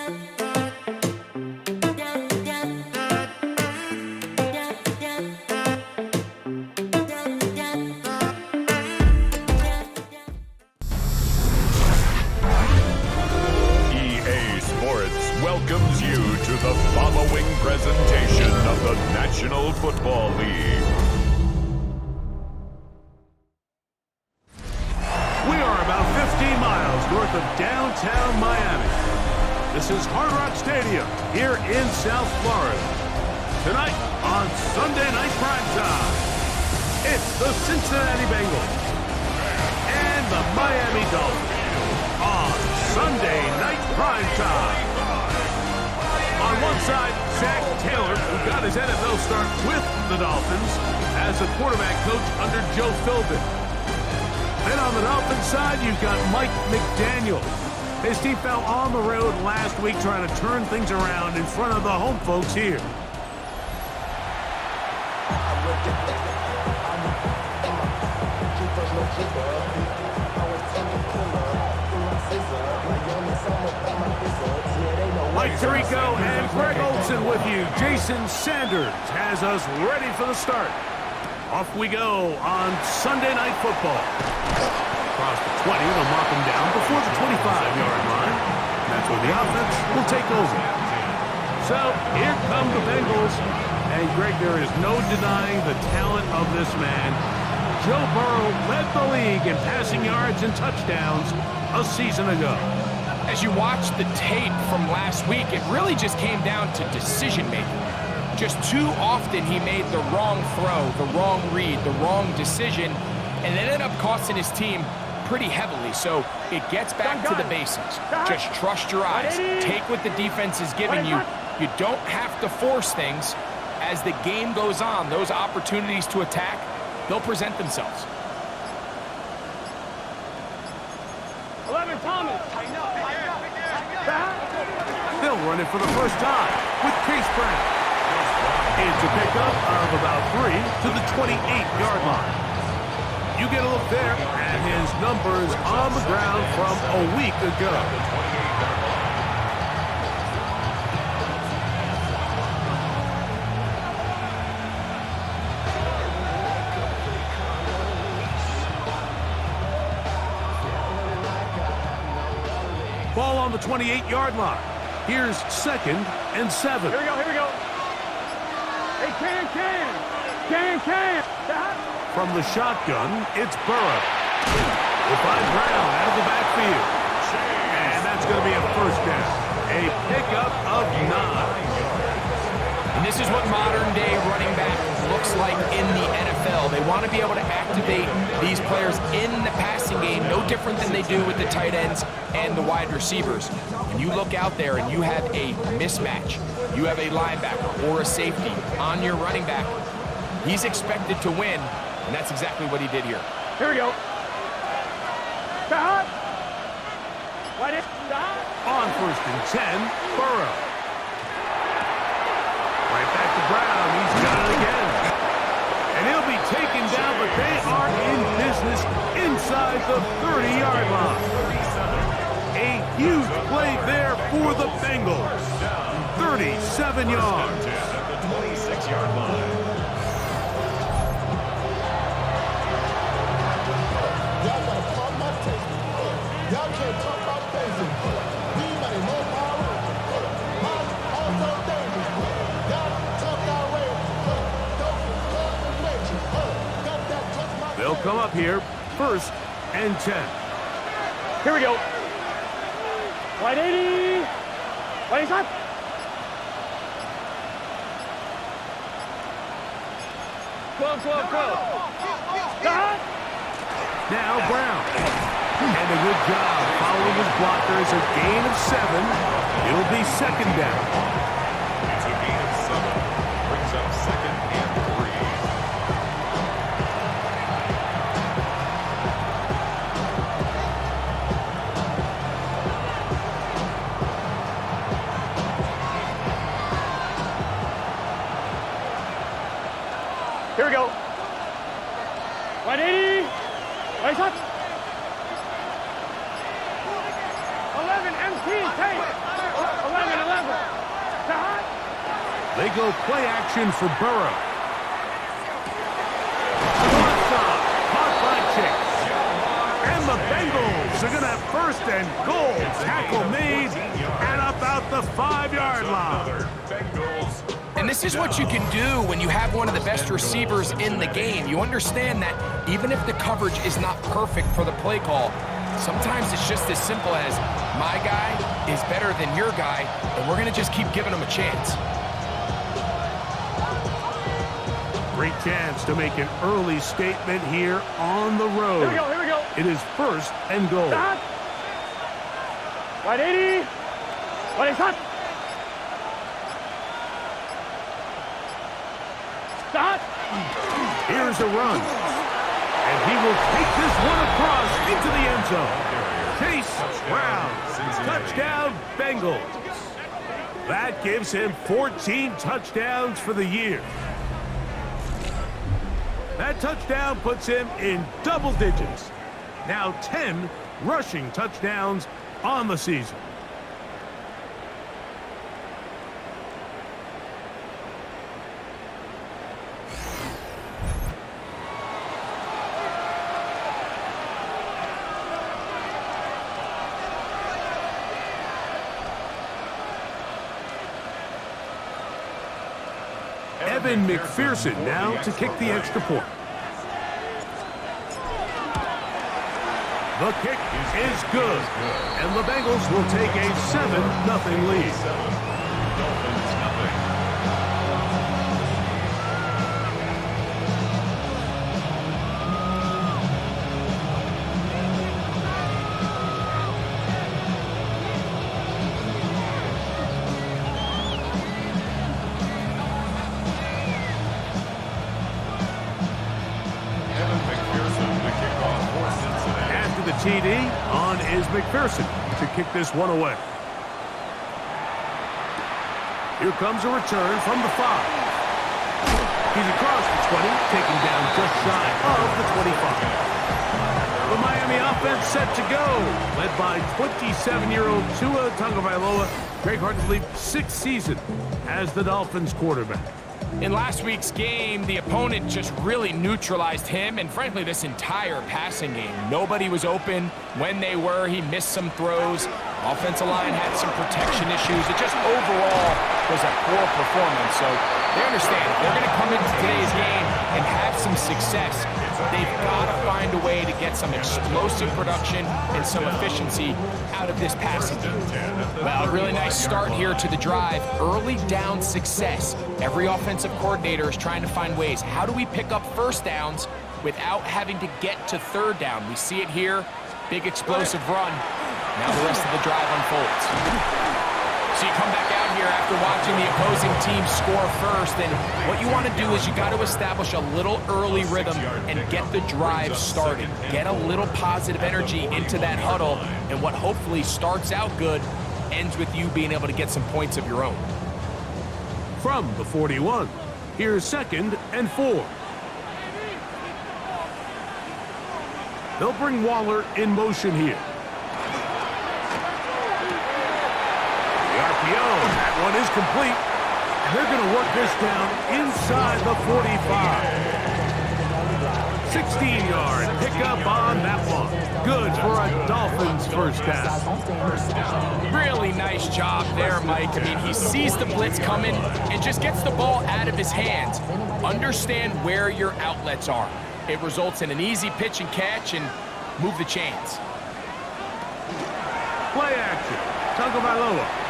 Welcomes you to the following presentation of the National Football League. We are about 15 miles north of downtown Miami. This is Hard Rock Stadium here in South Florida. Tonight on Sunday Night Primetime, it's the Cincinnati Bengals and the Miami Dolphins on Sunday Night Primetime. On one side, Zach Taylor, who got his NFL start with the Dolphins as a quarterback coach under Joe Philbin. Then on the Dolphins side, you've got Mike McDaniel. His team fell on the road last week trying to turn things around in front of the home folks here. Mike Tirico and Greg Olson with you. Jason Sanders has us ready for the start. Off we go on Sunday Night Football. Across the 20, they'll mark him down before the 25-yard line. And that's where the offense will take over. So here come the Bengals. And Greg, there is no denying the talent of this man. Joe Burrow led the league in passing yards and touchdowns a season ago. As you watch the tape from last week, it really just came down to decision-making. Just too often he made the wrong throw, the wrong read, the wrong decision, and it ended up costing his team pretty heavily. So it gets back to the basics. Just trust your eyes. Take what the defense is giving you. You don't have to force things. As the game goes on, those opportunities to attack, they'll present themselves. 11 Thomas. They'll run it for the first time with Case Brown. It's a pickup of about 3 to the 28-yard line. You get a look there at his numbers on the ground from a week ago. Ball on the 28-yard line. Here's 2nd and 7. Here we go. Hey, can. From the shotgun, it's Burrow. We'll find Brown out of the backfield. And that's going to be a first down. A pickup of 9. And this is what modern-day running back looks like in the NFL. They want to be able to activate these players in the passing game, no different than they do with the tight ends and the wide receivers. When you look out there and you have a mismatch, you have a linebacker or a safety on your running back, he's expected to win, and that's exactly what he did here. Here we go. On 1st and 10, Burrow. Right back to Brown. He's got it again. And he'll be taken down, but they are in business inside the 30-yard line. A huge play there for the Bengals. 37 yards. At the 26-yard line. Y'all can't talk about basic. Anybody know power? Also dangerous. Y'all talk that way. They'll come up here, 1st and 10. Here we go. 180. 185. Close. Now Brown. And a good job following his blockers. A gain of 7. It'll be 2nd down. It's a gain of 7. Brings up 2nd and 3. Here we go. 180. 185. 11 MT, take. 11. go play action for Burrow. Caught by Chase. And the Bengals are going to have first and goal. Tackle made and about the 5-yard line. And this is what you can do when you have one of the best receivers in the game. You understand that even if the coverage is not perfect for the play call, sometimes it's just as simple as my guy is better than your guy, and we're going to just keep giving him a chance. Great chance to make an early statement here on the road. Here we go, here we go. It is first and goal. Stop. 180. 180. Stop. Here's a run. And he will take this one across into the end zone. Chase Brown. Touchdown, Bengals. That gives him 14 touchdowns for the year. That touchdown puts him in double digits. Now 10 rushing touchdowns on the season. Evan McPherson now to kick the extra point. The kick is good, and the Bengals will take a 7-0 lead. TD on is McPherson to kick this one away. Here comes a return from the 5. He's across the 20, taken down just shy of the 25. The Miami offense set to go, led by 27-year-old Tua Tagovailoa. Greg, hard to believe, 6th season as the Dolphins quarterback. In last week's game, the opponent just really neutralized him and, frankly, this entire passing game. Nobody was open. When they were, he missed some throws. Offensive line had some protection issues. It just overall was a poor performance. So they understand if they're going to come into today's game and have some success, they've got to find a way to get some explosive production and some efficiency out of this passing game. Well, a really nice start here to the drive. Early down success. Every offensive coordinator is trying to find ways. How do we pick up first downs without having to get to third down? We see it here. Big explosive run. Now the rest of the drive unfolds. So you come back out here after watching the opposing team score first, and what you want to do is you got to establish a little early rhythm and get the drive started. Get a little positive energy into that huddle, and what hopefully starts out good ends with you being able to get some points of your own. From the 41, here's 2nd and 4. They'll bring Waller in motion here. That one is complete, and they're going to work this down inside the 45. 16-yard pickup on that one. Good for a Dolphins first down. Really nice job there, Mike. I mean, he sees the blitz coming and just gets the ball out of his hands. Understand where your outlets are. It results in an easy pitch and catch and move the chains. Play action. Tagovailoa.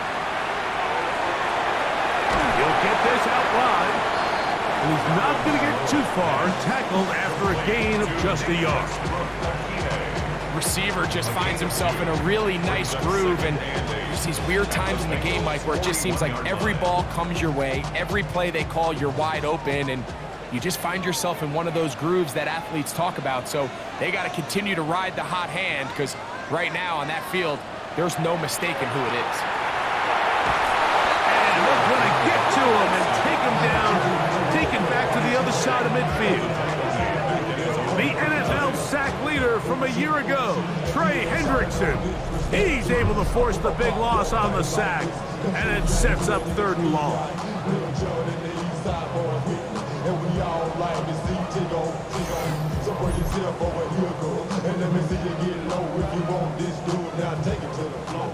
He'll get this out wide, and he's not going to get too far, tackled after a gain of just a yard. Receiver just finds himself in a really nice groove, and there's these weird times in the game, Mike, where it just seems like every ball comes your way, every play they call, you're wide open, and you just find yourself in one of those grooves that athletes talk about. So they got to continue to ride the hot hand, because right now on that field, there's no mistaking who it is. They're going to get to him and take him down, take him back to the other side of midfield. The NFL sack leader for from a year ago, Trey Hendrickson. He's able to force the big loss on the sack, and it sets up 3rd and long. And we all like to see Tigo. So bring yourself over here, go. And let me see you get low if you want this dude. Now take it to the floor.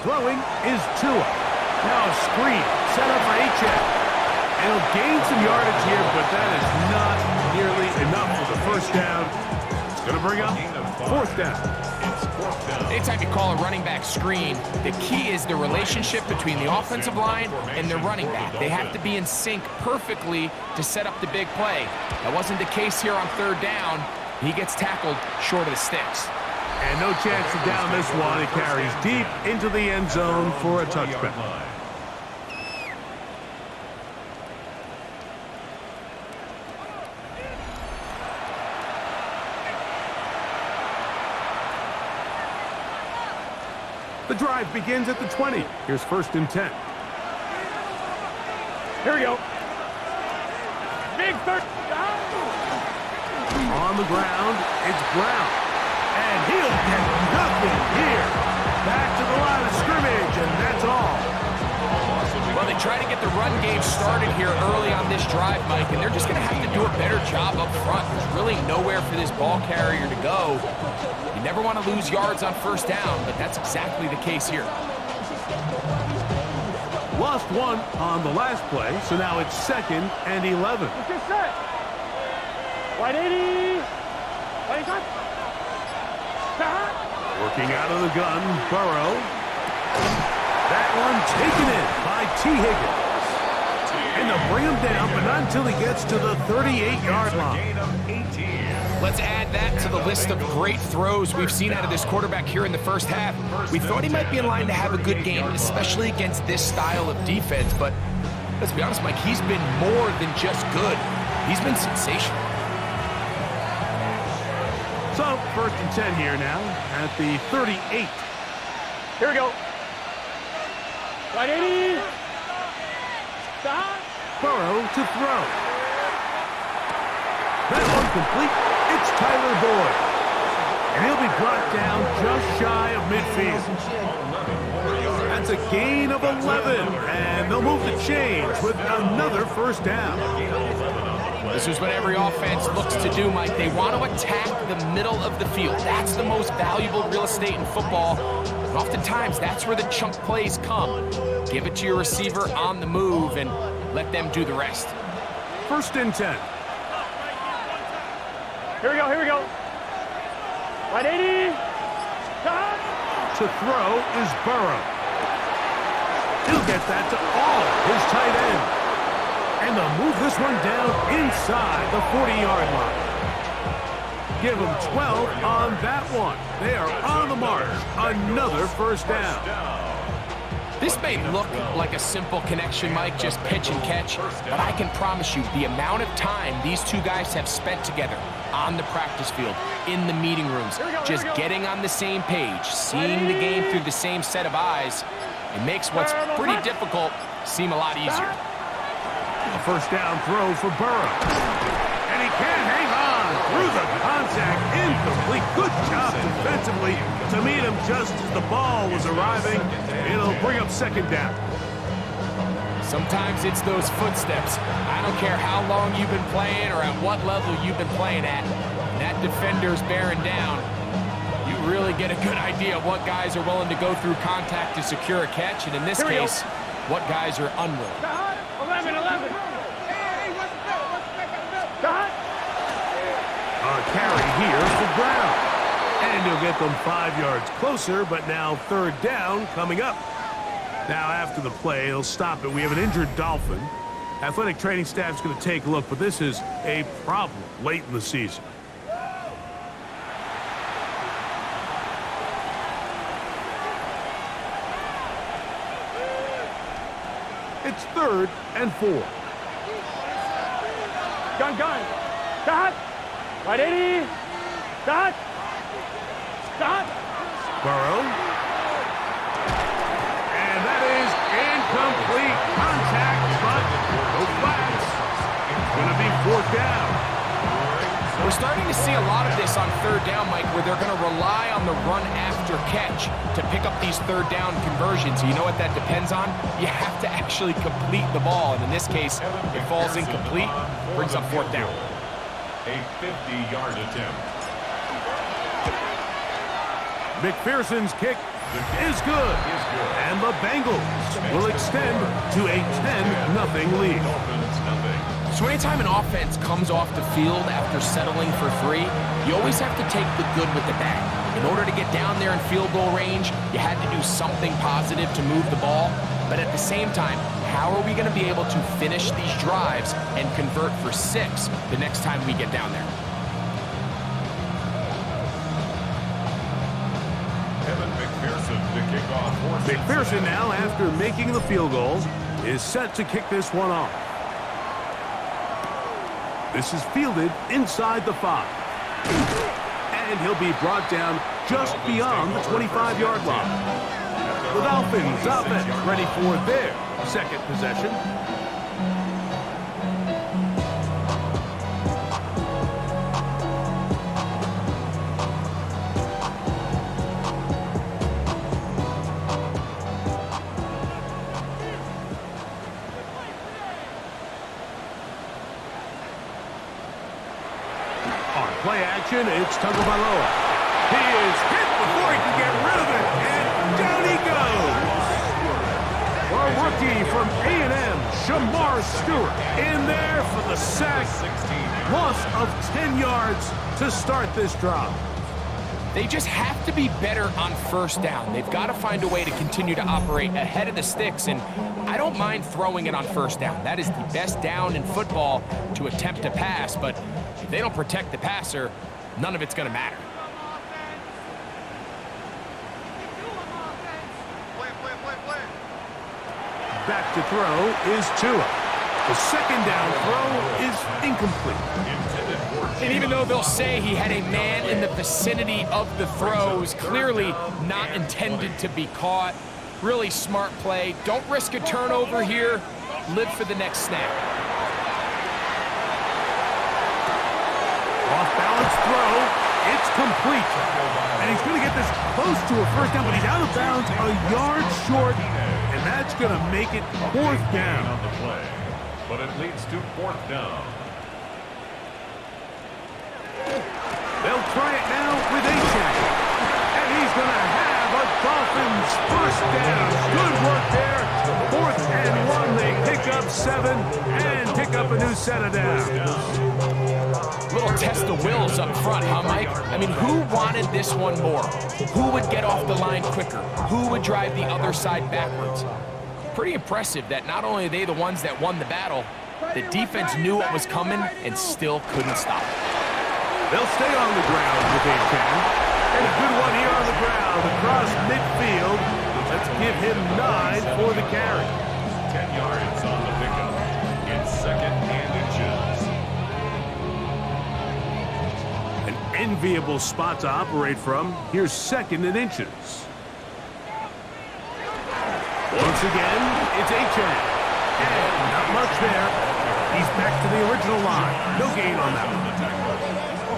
Throwing is Tua. Now a screen set up for H.F. And he'll gain some yardage here, but that is not nearly enough for the 1st down. It's going to bring up 4th down. Anytime you call a running back screen, the key is the relationship between the offensive line and the running back. They have to be in sync perfectly to set up the big play. That wasn't the case here on 3rd down. He gets tackled short of the sticks. And no chance to down this one. It carries deep into the end zone for a touchback. The drive begins at the 20. Here's 1st and 10. Here we go. Big 3rd. On the ground, it's Brown. And he'll get nothing here. Back to the line of scrimmage, and that's all. Well, they try to get the run game started here early on this drive, Mike, and they're just going to have to do a better job up front. There's really nowhere for this ball carrier to go. You never want to lose yards on 1st down, but that's exactly the case here. Lost 1 on the last play, so now it's 2nd and 11. Let's get set. Wide 80. Wide shot. Working out of the gun, Burrow. That one taken in by T. Higgins. And they'll bring him down, but not until he gets to the 38-yard line. Let's add that to the list of great throws we've seen out of this quarterback here in the 1st half. We thought he might be in line to have a good game, especially against this style of defense. But let's be honest, Mike, he's been more than just good. He's been sensational. So, 1st and 10 here now at the 38. Here we go. Wide 80. Stop. Burrow to throw. That one complete. It's Tyler Boyd. And he'll be brought down just shy of midfield. That's a gain of 11. And they'll move the chains with another 1st down. This is what every offense looks to do, Mike. They want to attack the middle of the field. That's the most valuable real estate in football. And oftentimes, that's where the chunk plays come. Give it to your receiver on the move and let them do the rest. 1st and 10. Here we go. Here we go. Wide 80. Stop. To throw is Burrow. He'll get that to all his tight end. And they'll move this one down inside the 40-yard line. Give them 12 on that one. They are on the march. Another 1st down. This may look like a simple connection, Mike, just pitch and catch, but I can promise you the amount of time these two guys have spent together on the practice field, in the meeting rooms, just getting on the same page, seeing the game through the same set of eyes, it makes what's pretty difficult seem a lot easier. A 1st down throw for Burrow. And he can't hang on through the contact. Incomplete. Good job defensively to meet him just as the ball was arriving. It'll bring up 2nd down. Sometimes it's those footsteps. I don't care how long you've been playing or at what level you've been playing at. When that defender's bearing down, you really get a good idea of what guys are willing to go through contact to secure a catch, and in this case, what guys are unwilling. 11. A carry here for Brown. And he'll get them 5 yards closer, but now 3rd down coming up. Now after the play, he'll stop it. We have an injured Dolphin. Athletic training staff's going to take a look, but this is a problem late in the season. It's 3rd and 4. Gun. Stop. Wide 80. Stop. Burrow. And that is incomplete. Contact down. We're starting to see a lot of this on third down, Mike, where they're going to rely on the run after catch to pick up these third down conversions. You know what that depends on? You have to actually complete the ball, and in this case, it falls incomplete, brings up fourth down. A 50-yard attempt. McPherson's kick is good. And the Bengals will extend to a 10-0 lead. So anytime an offense comes off the field after settling for 3, you always have to take the good with the bad. In order to get down there in field goal range, you had to do something positive to move the ball. But at the same time, how are we going to be able to finish these drives and convert for 6 the next time we get down there? McPherson now, after making the field goal, is set to kick this one off. This is fielded inside the 5. And he'll be brought down just beyond the 25-yard line. The Dolphins offense ready for their second possession. Play action, it's Tagovailoa. He is hit before he can get rid of it, and down he goes. A rookie from A&M, Shamar Stewart, in there for the sack. Loss of 10 yards to start this drive. They just have to be better on first down. They've got to find a way to continue to operate ahead of the sticks, and I don't mind throwing it on first down. That is the best down in football to attempt to pass, but if they don't protect the passer, none of it's going to matter. Back to throw is Tua. The second down throw is incomplete. And even though they'll say he had a man in the vicinity of the throws, clearly not intended to be caught. Really smart play. Don't risk a turnover here. Live for the next snap. Off-balance throw. It's complete. And he's going to get this close to a first down, but he's out of bounds a yard short, and that's going to make it fourth down. On the play, but it leads to fourth down. They'll try it now with A-Chain. And he's going to have a Dolphins first down. Good work there. 4th and 1. They pick up 7 and pick up a new set of downs. Little test of wills up front, huh, Mike? I mean, who wanted this one more? Who would get off the line quicker? Who would drive the other side backwards? Pretty impressive that not only are they the ones that won the battle, the defense knew what was coming and still couldn't stop it. They'll stay on the ground with A-Chain. And a good one here on the ground across midfield. Let's give him 9 for the carry. 10 yards on the pickup. In 2nd and inches. An enviable spot to operate from. Here's 2nd and inches. Once again, it's A-Chain. And not much there. He's back to the original line. No gain on that one.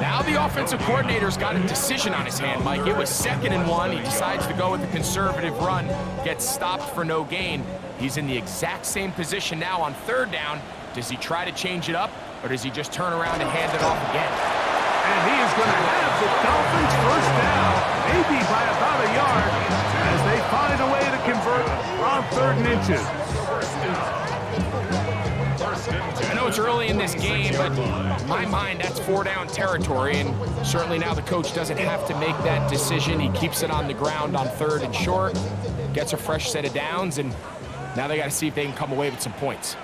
Now the offensive coordinator's got a decision on his hand, Mike. It was 2nd and 1. He decides to go with the conservative run, gets stopped for no gain. He's in the exact same position now on 3rd down. Does he try to change it up, or does he just turn around and hand it off again? And he is going to have the Dolphins first down, maybe by about a yard, as they find a way to convert on 3rd and inches. I know it's early in this game, but in my mind, that's 4-down territory, and certainly now the coach doesn't have to make that decision. He keeps it on the ground on 3rd and short, gets a fresh set of downs, and now they got to see if they can come away with some points.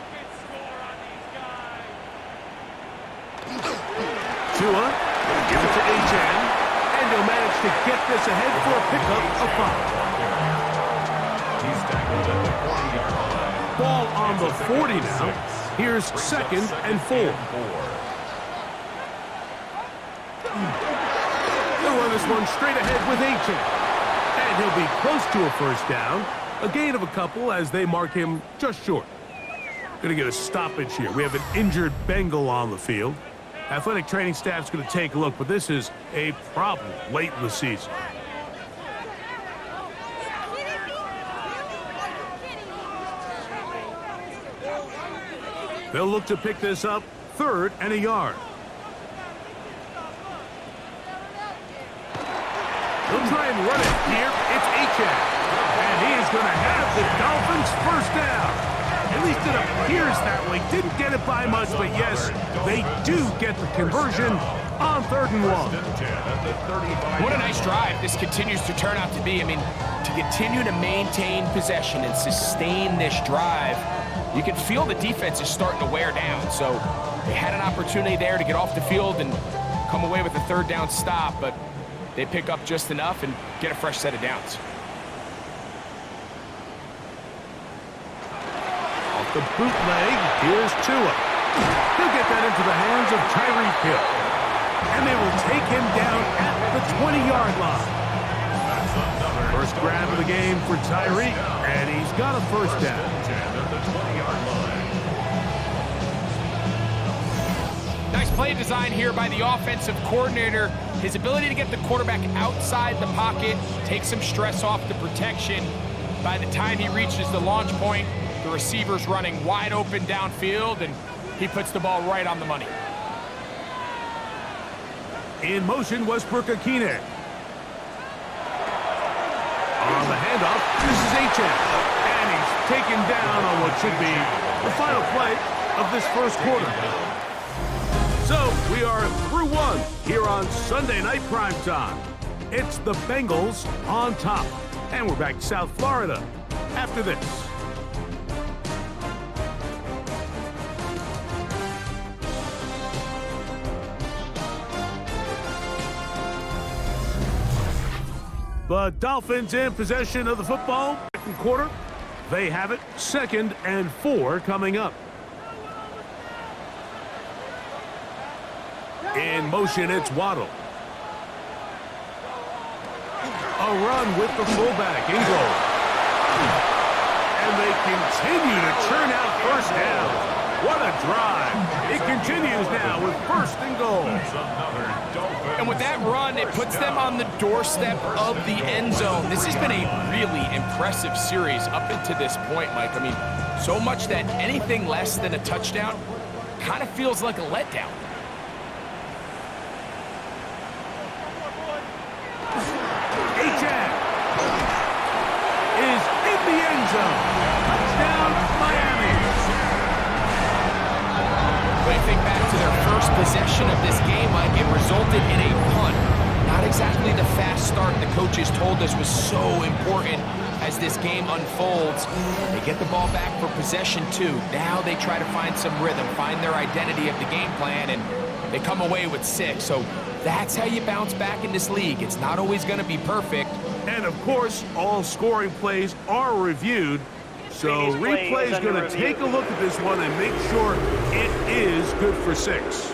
Tua, give it to A-Chain, and he'll manage to get this ahead for a pickup of 5. He's tackled at the 40-yard line. Ball on the 40 now. Here's 2nd and 4. They'll run this one straight ahead with A-Chain. And he'll be close to a first down. A gain of a couple as they mark him just short. Going to get a stoppage here. We have an injured Bengal on the field. Athletic training staff's going to take a look, but this is a problem late in the season. They'll look to pick this up, 3rd and a yard. He'll try and run it here. It's Achan. And he is going to have the Dolphins first down. At least it appears that way. Didn't get it by much, but yes, they do get the conversion on 3rd and 1. What a nice drive this continues to turn out to be. I mean, to continue to maintain possession and sustain this drive, you can feel the defense is starting to wear down. So they had an opportunity there to get off the field and come away with a 3rd down stop, but they pick up just enough and get a fresh set of downs. The bootleg, here's Tua. He'll get that into the hands of Tyreek Hill. And they will take him down at the 20-yard line. First grab of the game for Tyreek, and he's got a first down. Nice play design here by the offensive coordinator. His ability to get the quarterback outside the pocket, take some stress off the protection. By the time he reaches the launch point, the receiver's running wide open downfield, and he puts the ball right on the money. In motion, Westbrook-Akine. On the handoff, this is Achan. And he's taken down on what should be the final play of this first quarter. So, we are through 1 here on Sunday Night Primetime. It's the Bengals on top. And we're back to South Florida after this. The Dolphins in possession of the football. Second quarter. They have it. 2nd and 4 coming up. In motion, it's Waddle. A run with the fullback, Ingle. And they continue to churn out first down. What a drive. It continues now with 1st and goal. And with that run, it puts them on the doorstep of the end zone. This has been a really impressive series up into this point, Mike. I mean, so much that anything less than a touchdown kind of feels like a letdown. Achan is in the end zone. Touchdown, Miami. When you think back to their first possession of this game, Mike, it resulted in a punt. Not exactly the fast start the coaches told us was so important as this game unfolds. They get the ball back for possession 2. Now they try to find some rhythm, find their identity of the game plan, and they come away with 6. So that's how you bounce back in this league. It's not always going to be perfect. And, of course, all scoring plays are reviewed. So replay is going to take a look at this one and make sure it is good for 6.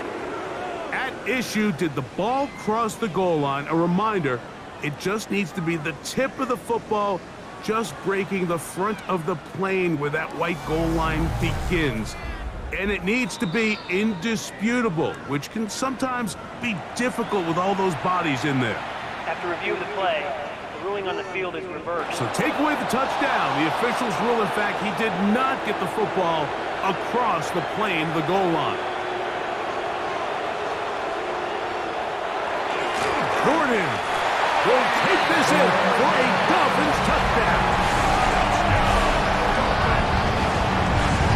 At issue, did the ball cross the goal line? A reminder, it just needs to be the tip of the football just breaking the front of the plane where that white goal line begins. And it needs to be indisputable, which can sometimes be difficult with all those bodies in there. After review of the play, the ruling on the field is reversed. So take away the touchdown. The officials rule, in fact, he did not get the football across the plane of the goal line. Gordon will take this in for a Dolphins touchdown.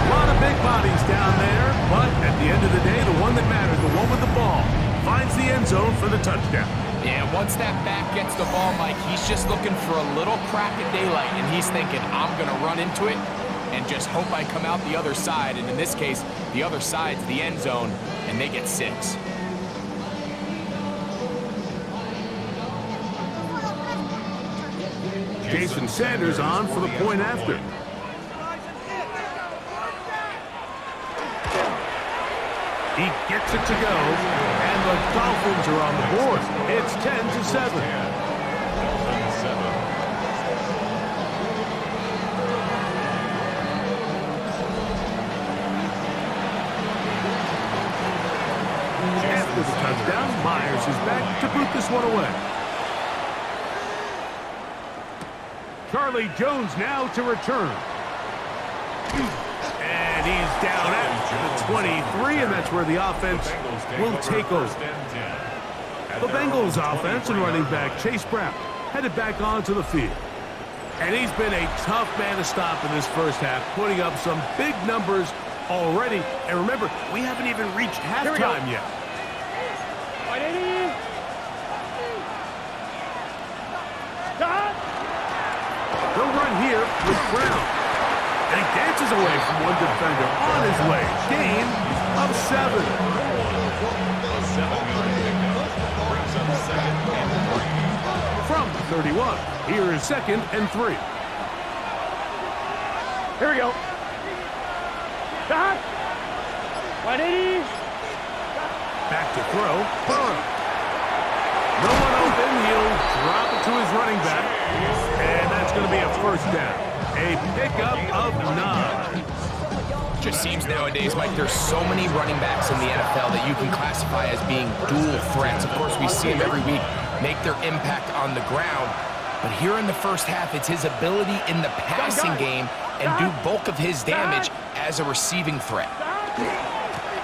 A lot of big bodies down there, but at the end of the day, the one that matters, the one with the ball, finds the end zone for the touchdown. Yeah, once that back gets the ball, Mike, he's just looking for a little crack of daylight, and he's thinking, I'm going to run into it and just hope I come out the other side. And in this case, the other side's the end zone, and they get 6. Jason Sanders on for the point after. He gets it to go, and the Dolphins are on the board. It's 10-7. down. Myers is back to boot this one away. Charlie Jones now to return. And he's down at the 23, and that's where the offense will take over. The Bengals offense and running back Chase Brown headed back onto the field. And he's been a tough man to stop in this first half, putting up some big numbers already. And remember, we haven't even reached halftime yet. They'll run here with Brown. And he dances away from one defender on his way. Gain of 7. From the 31, here is 2nd and 3. Here we go. Stop. 180. Back to throw. Burrow. No one open. He'll drop it to his running back. And that's going to be a first down. A pickup of 9. Just seems nowadays, Mike, there's so many running backs in the NFL that you can classify as being dual threats. Of course, we see them every week make their impact on the ground. But here in the first half, it's his ability in the passing game and do bulk of his damage as a receiving threat.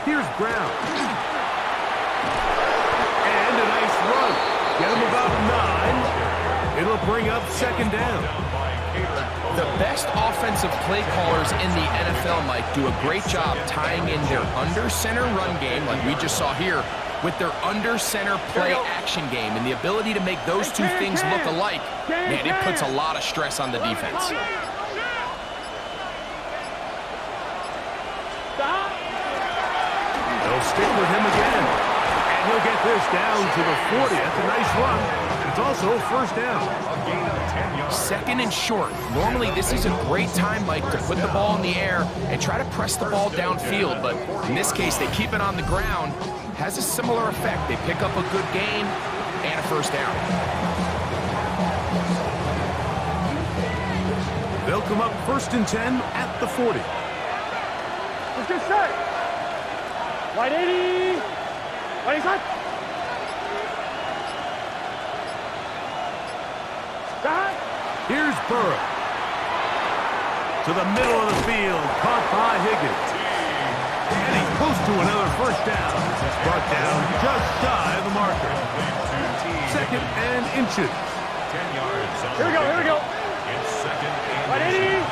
Here's Brown. And a nice run. Get him about 9. It'll bring up 2nd down. The best offensive play callers in the NFL, Mike, do a great job tying in their under-center run game, like we just saw here, with their under-center play action game. And the ability to make those two things look alike, man, it puts a lot of stress on the defense. They'll stick with him again. And he'll get this down to the 40. That's a nice run. It's also a first down. 2nd and short. Normally, this is a great time, Mike, to put the ball in the air and try to press the ball downfield. But in this case, they keep it on the ground. Has a similar effect. They pick up a good gain and a first down. They'll come up 1st and 10 at the 40. Let's get set. 180. 180. Stop. Here's Burrow. To the middle of the field, caught by Higgins. And he's close to another first down. It's brought down just shy of the marker. 2nd and inches. 10 yards. Here we go, here we go. It's 2nd and 180.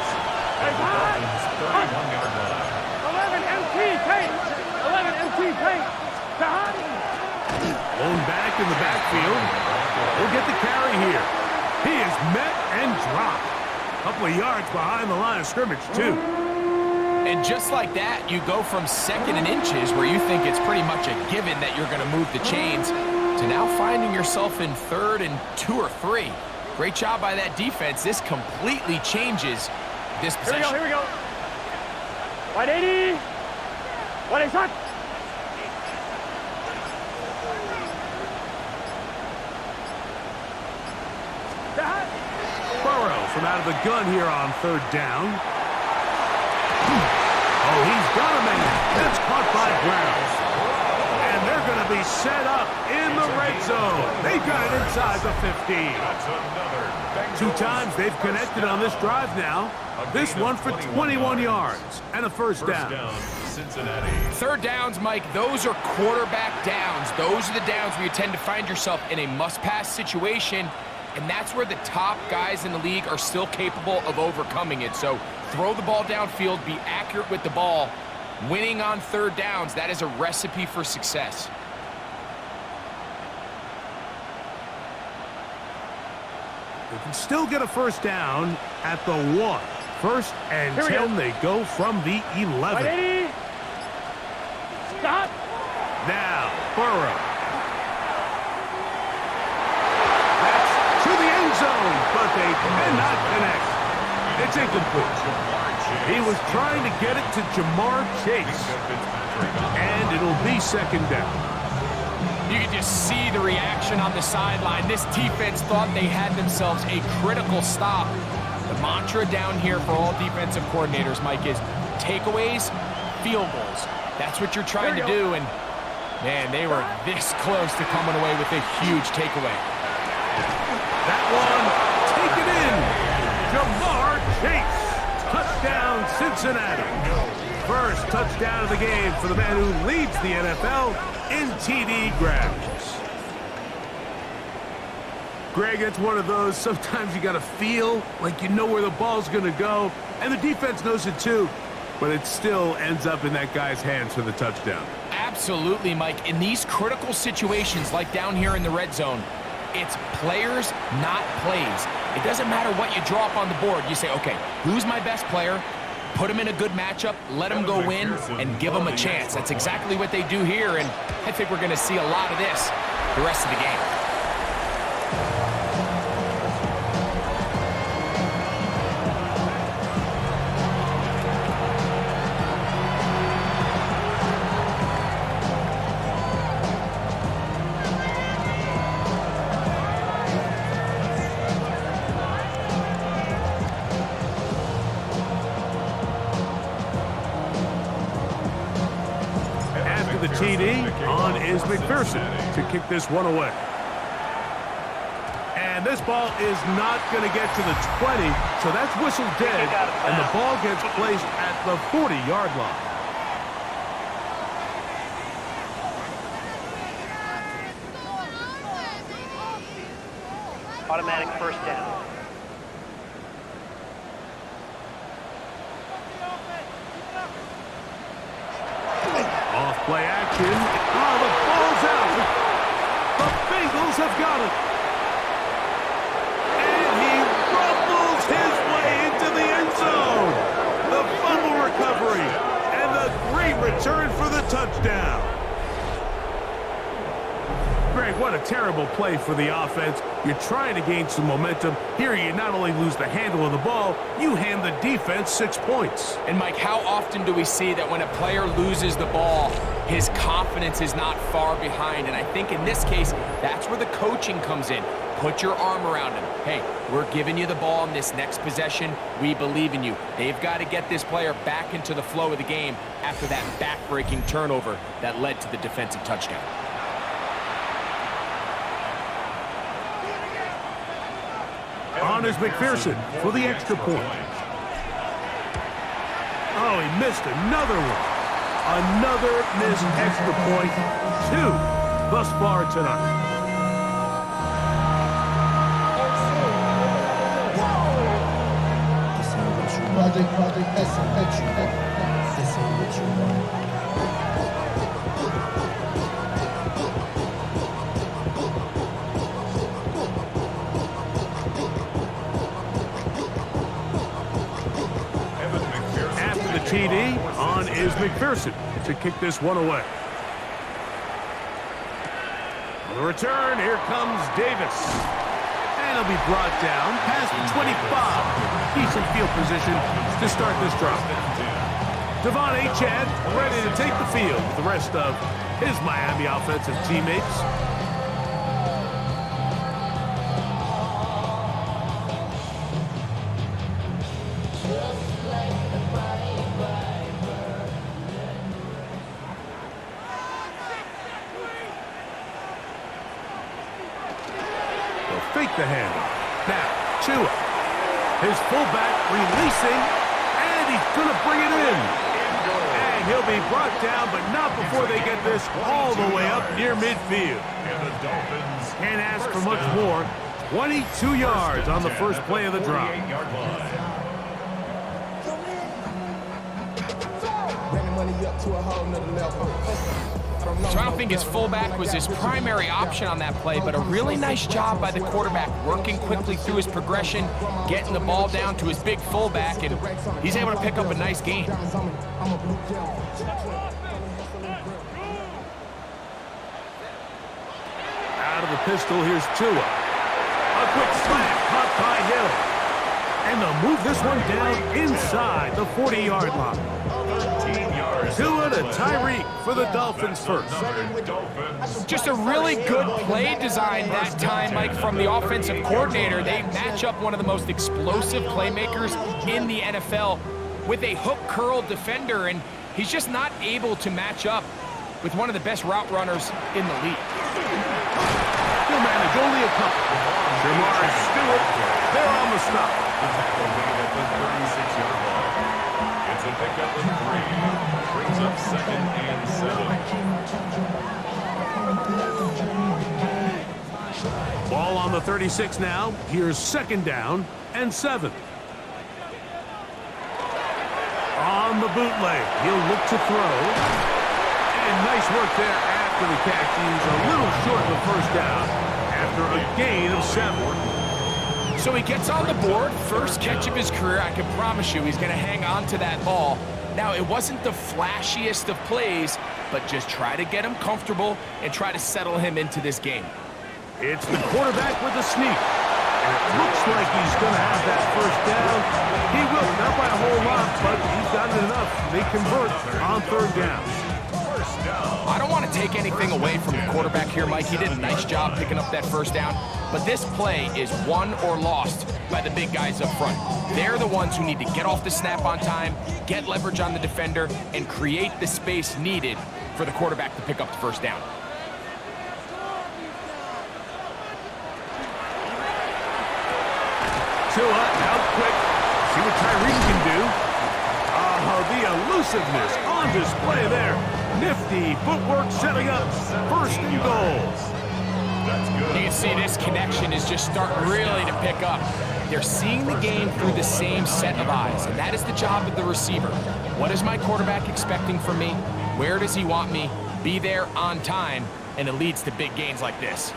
31-yard line. 11 MT paint. 11 MT paint. Stop. Lone back in the backfield. He'll get the carry here. He is met and dropped. A couple of yards behind the line of scrimmage, too. And just like that, you go from 2nd and inches, where you think it's pretty much a given that you're going to move the chains, to now finding yourself in 3rd and 2 or 3. Great job by that defense. This completely changes this possession. Here we go, here we go. 180. 180. Burrow from out of the gun here on 3rd down. Oh, he's got a man. That's caught by Brown. And they're going to be set up in the red zone. They got it inside the 15. 2 times they've connected on this drive now. This one for 21 yards and a first down. Cincinnati. 3rd downs, Mike, those are quarterback downs. Those are the downs where you tend to find yourself in a must-pass situation, and that's where the top guys in the league are still capable of overcoming it. So throw the ball downfield, be accurate with the ball. Winning on 3rd downs, that is a recipe for success. They can still get a first down at the 1. 1st and 10, they go from the 11. 180. Stop. Now, Burrow. That's to the end zone, but they cannot connect. It's incomplete. He was trying to get it to Jamar Chase. And it'll be 2nd down. You can just see the reaction on the sideline. This defense thought they had themselves a critical stop. The mantra down here for all defensive coordinators, Mike, is takeaways, field goals. That's what you're trying to do, and Man, they were this close to coming away with a huge takeaway. That one, taken in. Jamar Chase. Touchdown, Cincinnati. First touchdown of the game for the man who leads the NFL in TD grabs. Greg, it's one of those, sometimes you got to feel like you know where the ball's going to go, and the defense knows it too, but it still ends up in that guy's hands for the touchdown. Absolutely, Mike. In these critical situations, like down here in the red zone, it's players, not plays. It doesn't matter what you draw up on the board. You say, okay, who's my best player? Put him in a good matchup, let him go win, and give him a chance. That's exactly what they do here, and I think we're going to see a lot of this the rest of the game. The TD on is McPherson to kick this one away. And this ball is not going to get to the 20, so that's whistled dead, and the ball gets placed at the 40-yard line. Automatic first down. Off-play action. Oh, the ball's out. The Bengals have got it. And he rumbles his way into the end zone. The fumble recovery. And the great return for the touchdown. Greg, what a terrible play for the offense. You're trying to gain some momentum. Here you not only lose the handle of the ball, you hand the defense 6 points. And Mike, how often do we see that when a player loses the ball, his confidence is not far behind? And I think in this case, that's where the coaching comes in. Put your arm around him. Hey, we're giving you the ball in this next possession. We believe in you. They've got to get this player back into the flow of the game after that back-breaking turnover that led to the defensive touchdown. On is McPherson for the extra point. Oh, he missed another one. Another missed extra point. 2 thus far tonight. TD on is McPherson to kick this one away. On the return, here comes Davis. And he'll be brought down past the 25. Decent field position to start this drive. Devon Achad ready to take the field with the rest of his Miami offensive teammates. Fake the handoff. Now, Tua. His fullback releasing, and he's going to bring it in. And he'll be brought down, but not before they get this all the way up near midfield. Can't ask for much more. 22 yards on the first play of the drive. So I don't think his fullback was his primary option on that play, but a really nice job by the quarterback, working quickly through his progression, getting the ball down to his big fullback, and he's able to pick up a nice gain. Out of the pistol, here's Tua. A quick slant, caught by Hill. And they'll move this one down inside the 40-yard line. Tua to Tyreek for the Dolphins first. Just a really good play design that time, Mike, from the offensive coordinator. They match up one of the most explosive playmakers in the NFL with a hook curl defender, and he's just not able to match up with one of the best route runners in the league. He'll manage only a couple. Jamar Stewart, they're on the stop. The tackle made at the 36-yard line. It's a pickup of 3. Brings up 2nd and 7. Ball on the 36 now. Here's 2nd down and 7. On the bootleg, he'll look to throw. And nice work there after the catch. He's a little short of the first down after a gain of 7. So he gets on the board, first catch of his career. I can promise you he's going to hang on to that ball. Now, it wasn't the flashiest of plays, but just try to get him comfortable and try to settle him into this game. It's the quarterback with a sneak. And it looks like he's going to have that first down. He will, not by a whole lot, but he's got it enough. They convert on 3rd down. I don't want to take anything away from the quarterback here, Mike. He did a nice job picking up that first down. But this play is won or lost by the big guys up front. They're the ones who need to get off the snap on time, get leverage on the defender, and create the space needed for the quarterback to pick up the first down. Tua out quick. See what Tyreek can do. Oh, the elusiveness on display there. Nifty footwork setting up 1st and goal. That's good. You can see this connection is just starting really to pick up. They're seeing the game through the same set of eyes, and that is the job of the receiver. What is my quarterback expecting from me? Where does he want me? Be there on time, and it leads to big gains like this.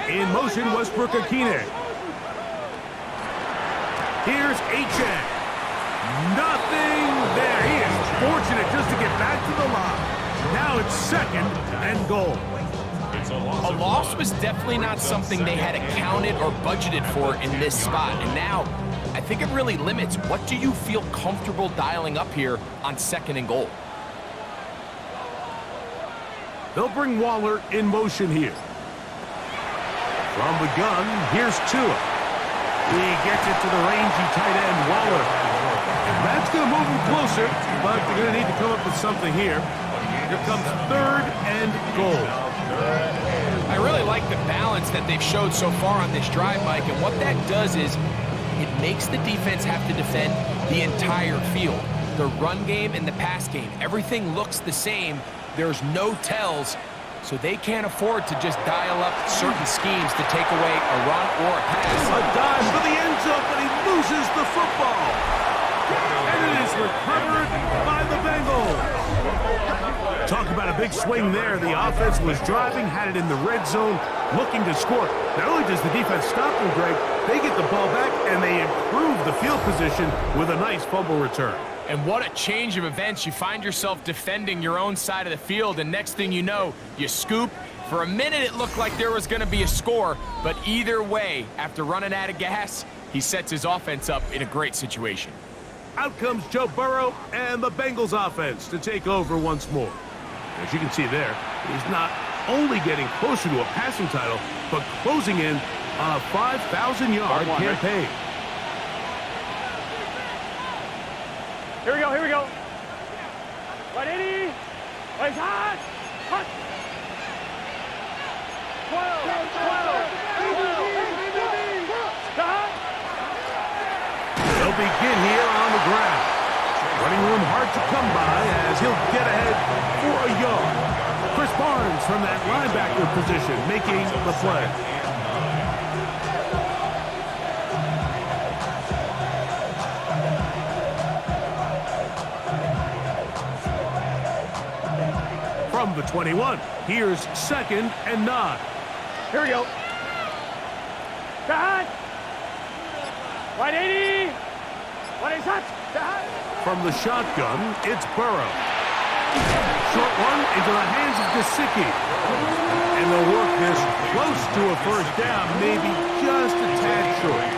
In motion, Westbrook Akine. Here's Achane. Nothing there. He is fortunate just to get back to the line. Now it's 2nd and goal. A loss was definitely not something they had accounted or budgeted for in this spot. And now, I think it really limits what do you feel comfortable dialing up here on 2nd and goal. They'll bring Waller in motion here. From the gun, here's Tua. He gets it to the rangy tight end, Waller. And that's going to move him closer, but they're going to need to come up with something here. Here comes 3rd and goal. I really like the balance that they've showed so far on this drive, Mike, and what that does is it makes the defense have to defend the entire field. The run game and the pass game, everything looks the same. There's no tells, so they can't afford to just dial up certain schemes to take away a run or a pass. A dive for the end zone, but he loses the football. And it is recovered by the Bengals. Talk about a big swing there. The offense was driving, had it in the red zone, looking to score. Not only does the defense stop them, Greg, they get the ball back and they improve the field position with a nice fumble return. And what a change of events. You find yourself defending your own side of the field, and next thing you know, you scoop. For a minute, it looked like there was going to be a score, but either way, after running out of gas, he sets his offense up in a great situation. Out comes Joe Burrow and the Bengals offense to take over once more. As you can see there, he's not only getting closer to a passing title, but closing in on a 5,000-yard campaign. Here we go, here we go. 180. Right, hot. Hot. 12. They'll begin here on the ground. Running room hard to come by as he'll get ahead for a yard. Chris Barnes from that linebacker position making the play. From the 21, here's 2nd and 9. Here we go. Hot. 180. 180 hot. From the shotgun, it's Burrow. Short one into the hands of Gesicki. And they'll work this close to a first down, maybe just a tad short.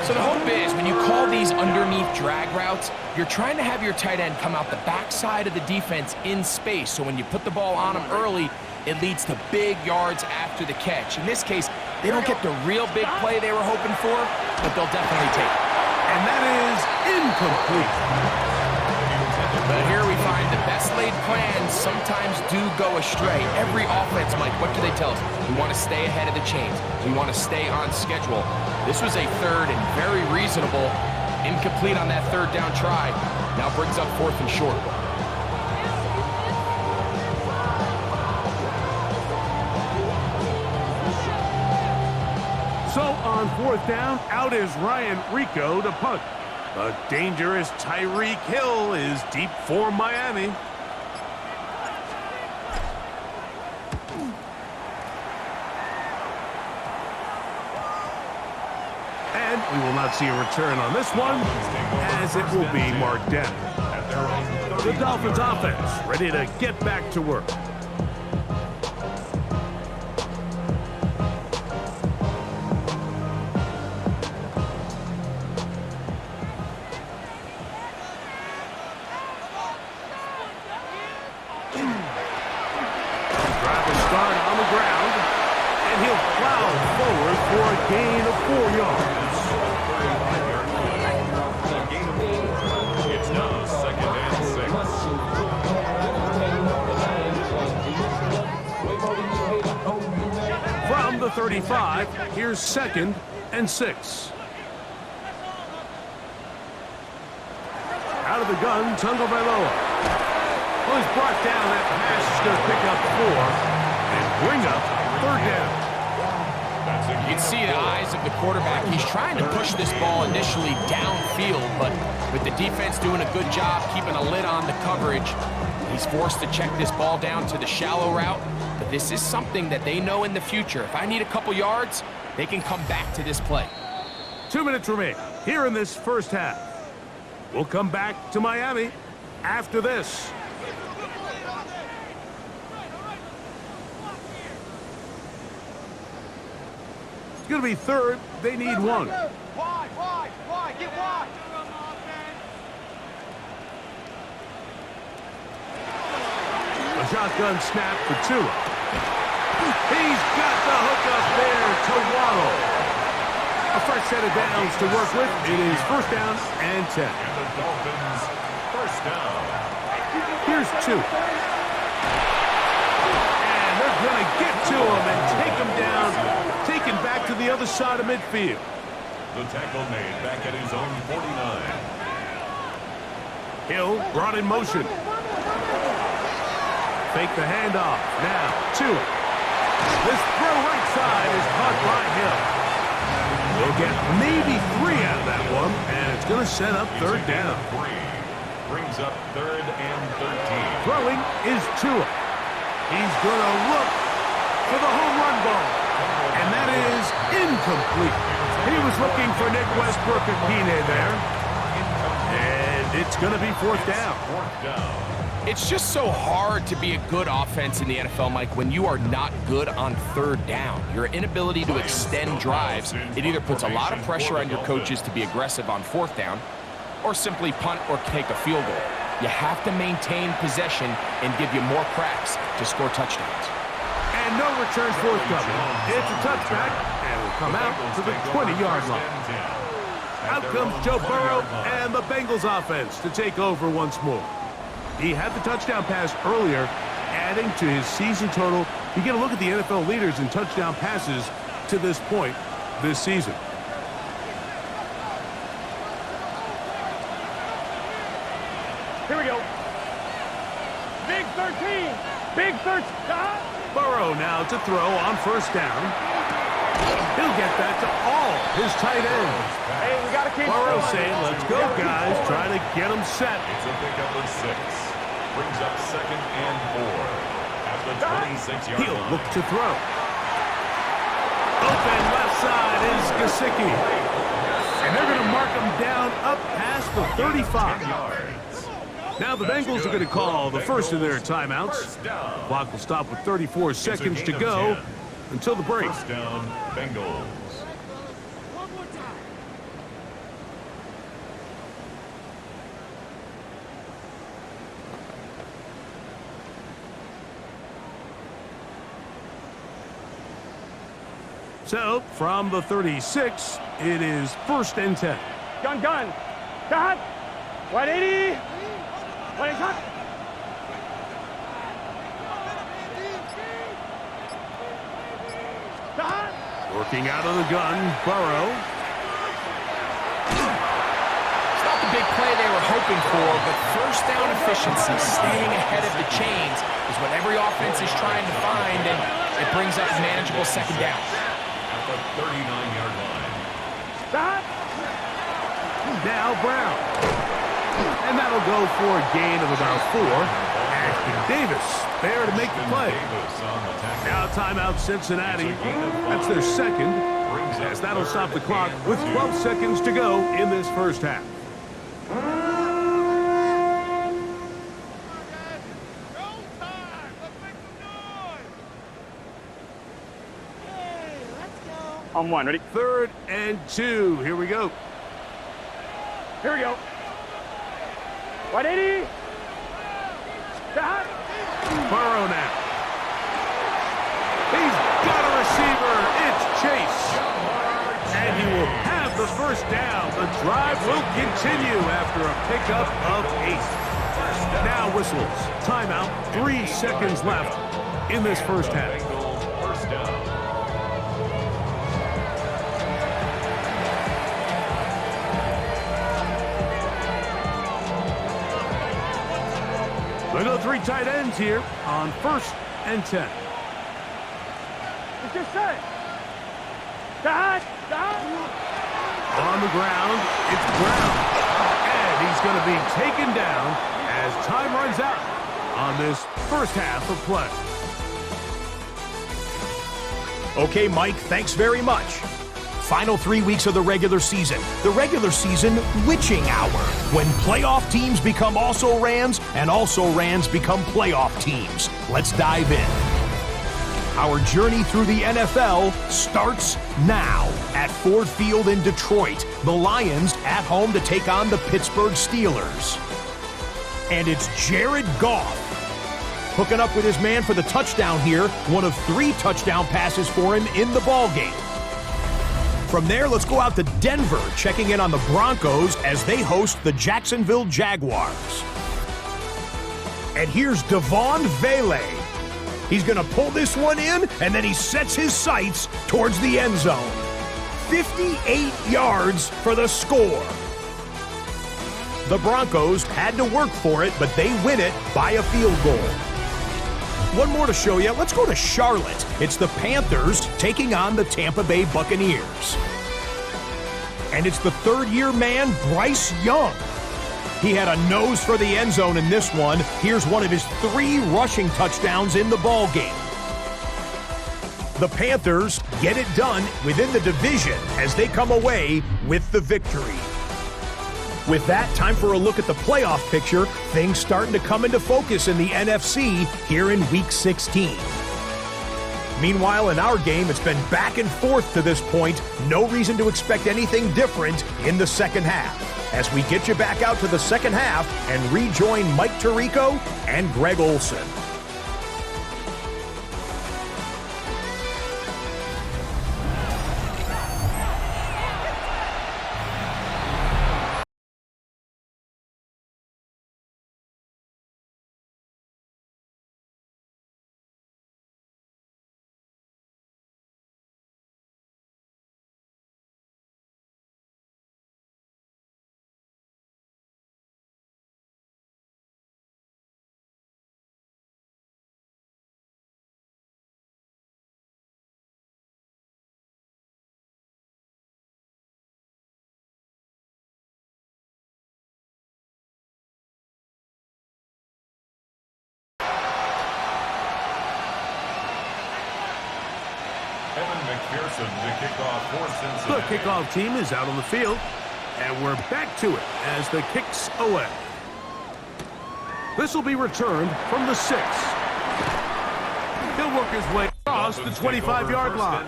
So the hope is when you call these underneath drag routes, you're trying to have your tight end come out the backside of the defense in space. So when you put the ball on him early, it leads to big yards after the catch. In this case, they don't get the real big play they were hoping for, but they'll definitely take it. And that is incomplete. But here we find the best well-laid plans sometimes do go astray. Every offense, Mike, what do they tell us? We want to stay ahead of the chains. We want to stay on schedule. This was a third and very reasonable. Incomplete on that third down try. Now brings up 4th and short. So on 4th down, out is Ryan Rico to punt. A dangerous Tyreek Hill is deep for Miami. And we will not see a return on this one, as it will be marked down. The Dolphins offense ready to get back to work. For a gain of 4 yards. It's now 2nd and 6. From the 35, here's 2nd and 6. Out of the gun, Tagovailoa. Well, he's brought down. That pass is going to pick up 4 and bring up 3rd down. You can see the eyes of the quarterback. He's trying to push this ball initially downfield, but with the defense doing a good job keeping a lid on the coverage, he's forced to check this ball down to the shallow route. But this is something that they know in the future. If I need a couple yards, they can come back to this play. 2 minutes remain here in this first half. We'll come back to Miami after this. Going to be 3rd. They need 1. Wide, get wide. A shotgun snap for Tua. He's got the hook up there to Waddle. A fresh set of downs to work with. It is 1st down and 10. And the Dolphins, 1st down. Here's 2. And they're going to get to him and take him down. Taken back to the other side of midfield. The tackle made back at his own 49. Hill brought in motion. Fake the handoff. Now, Tua. This throw right side is caught by Hill. We'll get maybe 3 out of that one, and it's going to set up 3rd down. 3. Brings up 3rd and 13. Throwing is Tua. He's going to look for the home run ball. And that is incomplete. He was looking for Nick Westbrook and Keeney there. And it's going to be 4th down. 4th down. It's just so hard to be a good offense in the NFL, Mike, when you are not good on 3rd down. Your inability to extend drives, it either puts a lot of pressure on your coaches to be aggressive on 4th down or simply punt or take a field goal. You have to maintain possession and give you more cracks to score touchdowns. And no returns forthcoming. It's a touchback, and will come out to the 20-yard line. Out comes Joe Burrow and the Bengals offense to take over once more. He had the touchdown pass earlier, adding to his season total. You get a look at the NFL leaders in touchdown passes to this point this season. Here we go. Big 13. Big 13. Burrow now to throw on 1st down. He'll get that to all his tight ends. Hey, we got to keep Burrow going. saying, let's go, guys. Try to get them set. It's a pickup of 6. Brings up 2nd and 4. At the 26-yard line. He'll look to throw. Open left side is Gesicki. And they're going to mark him down up past the 35. Now the Bengals are going to call the first of their timeouts. Clock will stop with 34 seconds to go until the break. 1st down, Bengals. So, from the 36, it is 1st and 10. Gun. Cut. 180. 20 cut. Working out of the gun, Burrow. It's not the big play they were hoping for, but first down efficiency, staying ahead of the chains, is what every offense is trying to find, and it brings up manageable second down. At the 39-yard line. Stop. Now Brown. And that'll go for a gain of about 4. Ashton Davis there to make the play. Davis on the tackle. Now timeout Cincinnati. That's their second, as that'll stop the clock with 12 seconds to go in this first half. On 1, ready? 3rd and 2. Here we go. Here we go. 180. Stop. Burrow now. He's got a receiver. It's Chase. And he will have the first down. The drive will continue after a pickup of 8. Now whistles. Timeout. 3 seconds left in this first half. Bengals first down. We go 3 tight ends here on 1st and 10. It's just set. Stop. Stop. On the ground, it's Brown. And he's going to be taken down as time runs out on this first half of play. Okay, Mike, thanks very much. Final 3 weeks of the regular season. The regular season witching hour, when playoff teams become also-rans and also-rans become playoff teams. Let's dive in. Our journey through the NFL starts now at Ford Field in Detroit. The Lions at home to take on the Pittsburgh Steelers. And it's Jared Goff hooking up with his man for the touchdown here. One of 3 touchdown passes for him in the ballgame. From there, let's go out to Denver, checking in on the Broncos as they host the Jacksonville Jaguars. And here's Devon Vele. He's going to pull this one in, and then he sets his sights towards the end zone. 58 yards for the score. The Broncos had to work for it, but they win it by a field goal. One more to show you. Let's go to Charlotte. It's the Panthers taking on the Tampa Bay Buccaneers. And it's the 3rd-year man, Bryce Young. He had a nose for the end zone in this one. Here's one of his 3 rushing touchdowns in the ballgame. The Panthers get it done within the division as they come away with the victory. With that, time for a look at the playoff picture. Things starting to come into focus in the NFC here in Week 16. Meanwhile, in our game, it's been back and forth to this point. No reason to expect anything different in the second half, as we get you back out to the second half and rejoin Mike Tirico and Greg Olson. McPherson to kick off for Cincinnati. The kickoff team is out on the field, and we're back to it as the kicks away. This will be returned from the 6. He'll work his way across the 25-yard line.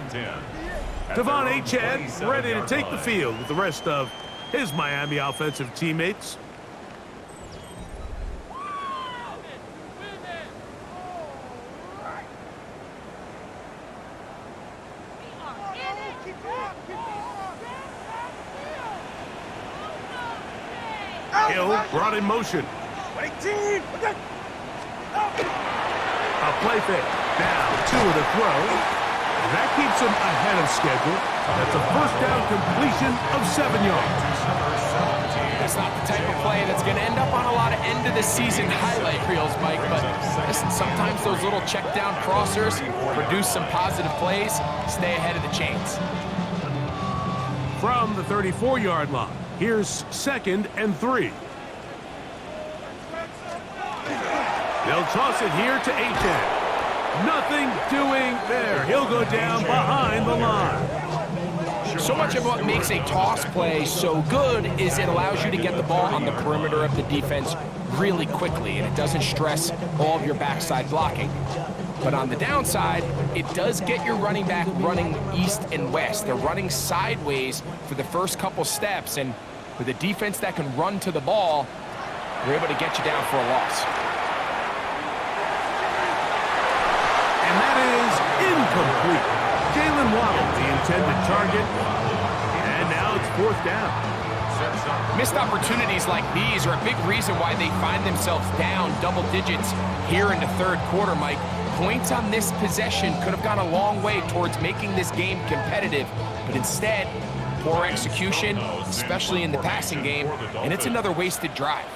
Devon Achane ready to take the field with the rest of his Miami offensive teammates. Hill brought in motion. A play fake. Now 2 of the throw. And That keeps him ahead of schedule. That's a first down completion of 7 yards. That's not the type of play that's going to end up on a lot of end-of-the-season highlight reels, Mike, but listen, sometimes those little check-down crossers produce some positive plays. Stay ahead of the chains. From the 34-yard line, here's 2nd and 3. They'll toss it here to Achane. Nothing doing there. He'll go down behind the line. So much of what makes a toss play so good is it allows you to get the ball on the perimeter of the defense really quickly, and it doesn't stress all of your backside blocking. But on the downside, it does get your running back running east and west. They're running sideways for the first couple steps, and with a defense that can run to the ball, they're able to get you down for a loss. And that is incomplete. Jalen Waddle, the intended target. And now it's 4th down. Missed opportunities like these are a big reason why they find themselves down double digits here in the 3rd quarter, Mike. Points on this possession could have gone a long way towards making this game competitive, but instead, poor execution, especially in the passing game, and it's another wasted drive.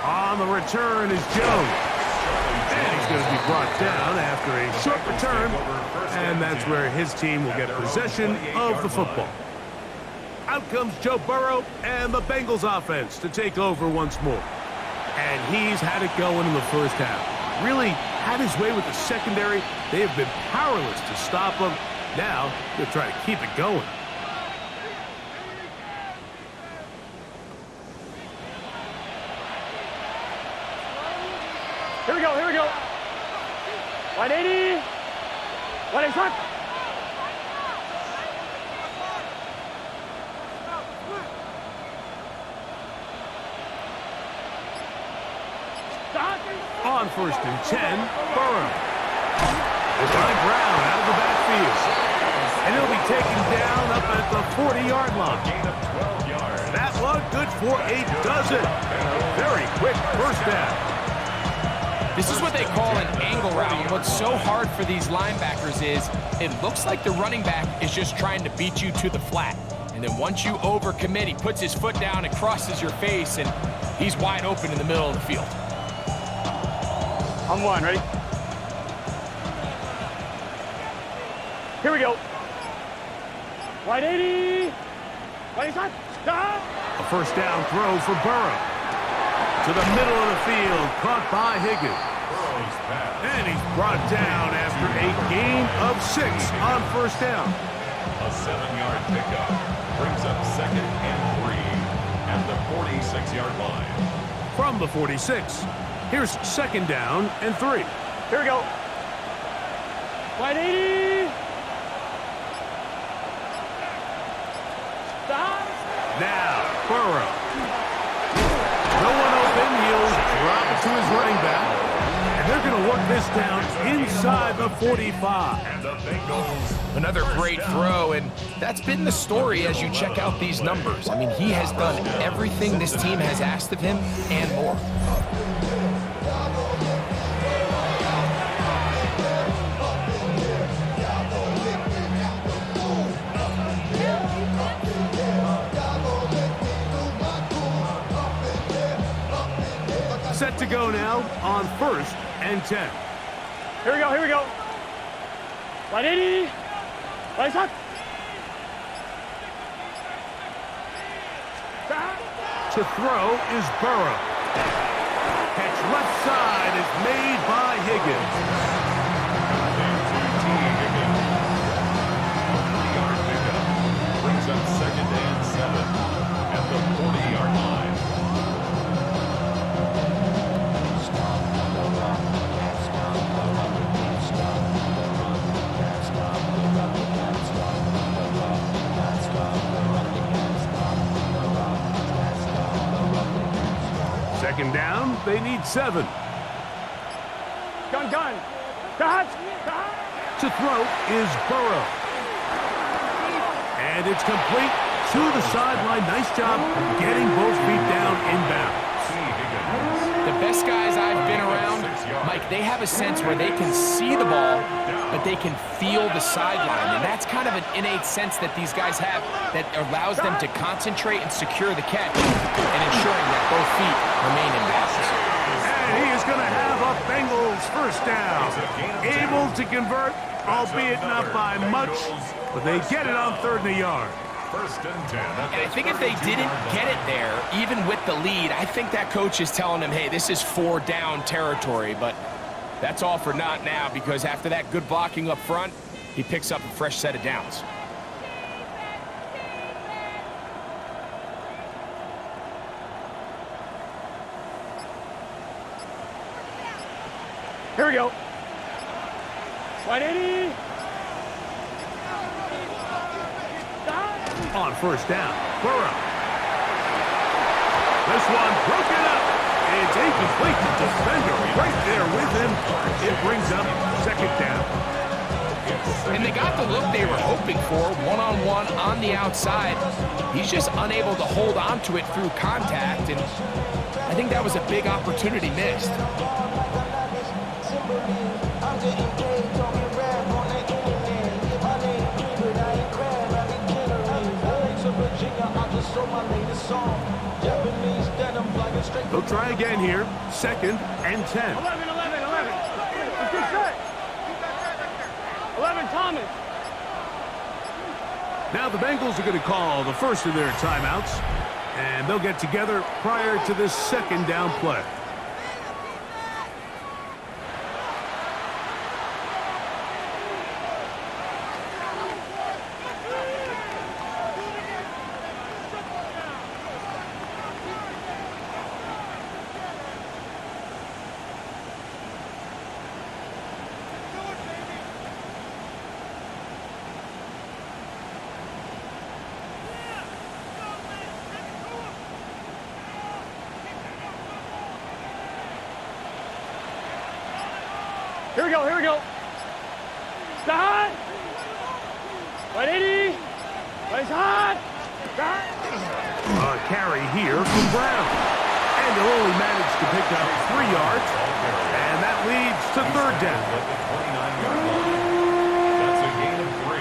On the return is Jones. And he's going to be brought down after a short return. And that's where his team will get possession of the football. Out comes Joe Burrow and the Bengals offense to take over once more. And he's had it going in the first half. Really had his way with the secondary. They have been powerless to stop him. Now they'll try to keep it going. Here we go, here we go. 180. 180. On 1st and 10, Burrow. It's on ground out of the backfield. And he'll be taken down up at the 40-yard line. That one good for a dozen. And a very quick first down. This is what they call an angle route. And what's so hard for these linebackers is it looks like the running back is just trying to beat you to the flat. And then once you overcommit, he puts his foot down and crosses your face, and he's wide open in the middle of the field. On 1, ready? Here we go. 180. 180. Stop. A first down throw for Burrow. To the middle of the field, caught by Higgins. And he's brought down after a gain of 6 on first down. A 7-yard pickup brings up 2nd and 3 at the 46-yard line. From the 46, here's 2nd down and 3. Here we go. 180. Stop. Now, Burrow. No one open. He'll drop it to his running back. And they're going to work this down inside the 45. And the Bengals. Another great throw, and that's been the story as you check out these numbers. I mean, he has done everything this team has asked of him and more. Set to go now on 1st and 10. Here we go, here we go. 180. 180. To throw is Burrow. Catch left side is made by Higgins. Brings up 2nd and 7 at the 40-yard line. Second down, they need 7. Gun, gun. Dodge. To throw is Burrow. And it's complete to the sideline. Nice job getting both feet down inbounds. The best guys I've been around, Mike, they have a sense where they can see the ball, but they can feel the sideline. And that's kind of an innate sense that these guys have that allows them to concentrate and secure the catch and ensuring that both feet remain in bounds. And he is going to have a Bengals first down. Able to convert, albeit not by much, but they get it on 3rd and a yard. First and 10. And I think if they didn't get it there, even with the lead, I think that coach is telling them, hey, this is 4 down territory. But that's all for naught now, because after that good blocking up front, he picks up a fresh set of downs. Here we go. 180. On first down, Burrow. This one broken up. It's incomplete. The defender right there with him. It brings up 2nd down. And they got the look they were hoping for, one-on-one on the outside. He's just unable to hold on to it through contact, and I think that was a big opportunity missed. They'll try again here. 2nd and 10. 11. Let's get set. 11, Thomas. Now the Bengals are going to call the first of their timeouts, and they'll get together prior to this 2nd down play. Here we go. Start. 180. Place hot. Start. A carry here from Brown. And they'll only manage to pick up 3 yards. And that leads to 3rd down. At the 29-yard line. That's a gain of 3.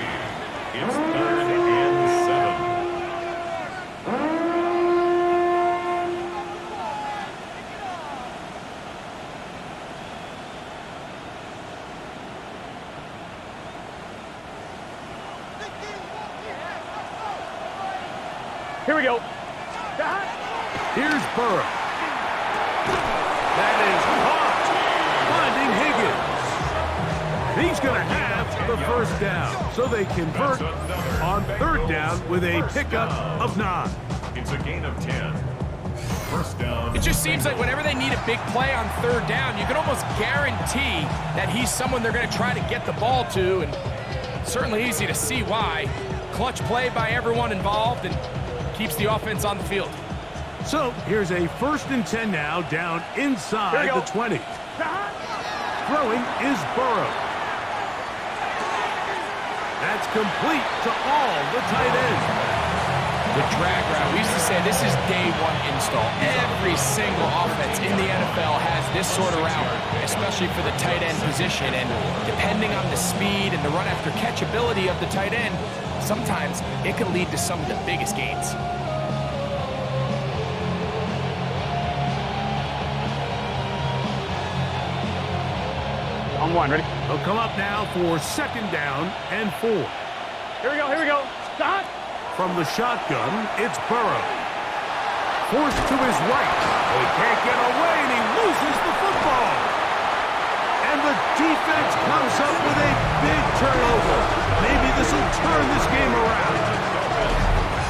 It's 3rd and 7. Here we go. Here's Burrow. That is caught. Finding Higgins. He's going to have the first down. So they convert on 3rd down with a pickup of 9. It's a gain of 10. First down. It just seems like whenever they need a big play on 3rd down, you can almost guarantee that he's someone they're going to try to get the ball to, and certainly easy to see why. Clutch play by everyone involved, and keeps the offense on the field. So here's a 1st and 10 now, down inside the 20. Throwing is Burrow. That's complete to all the tight ends. The drag route, we used to say this is day 1 install. Every single offense in the NFL has this sort of route, especially for the tight end position. And depending on the speed and the run after catch ability of the tight end, sometimes it can lead to some of the biggest gains. On 1, ready? They'll come up now for 2nd down and 4. Here we go. Start. From the shotgun, it's Burrow. Forced to his right. He can't get away, and he loses the football. And the defense comes up with a big turnover. Maybe this will turn this game around.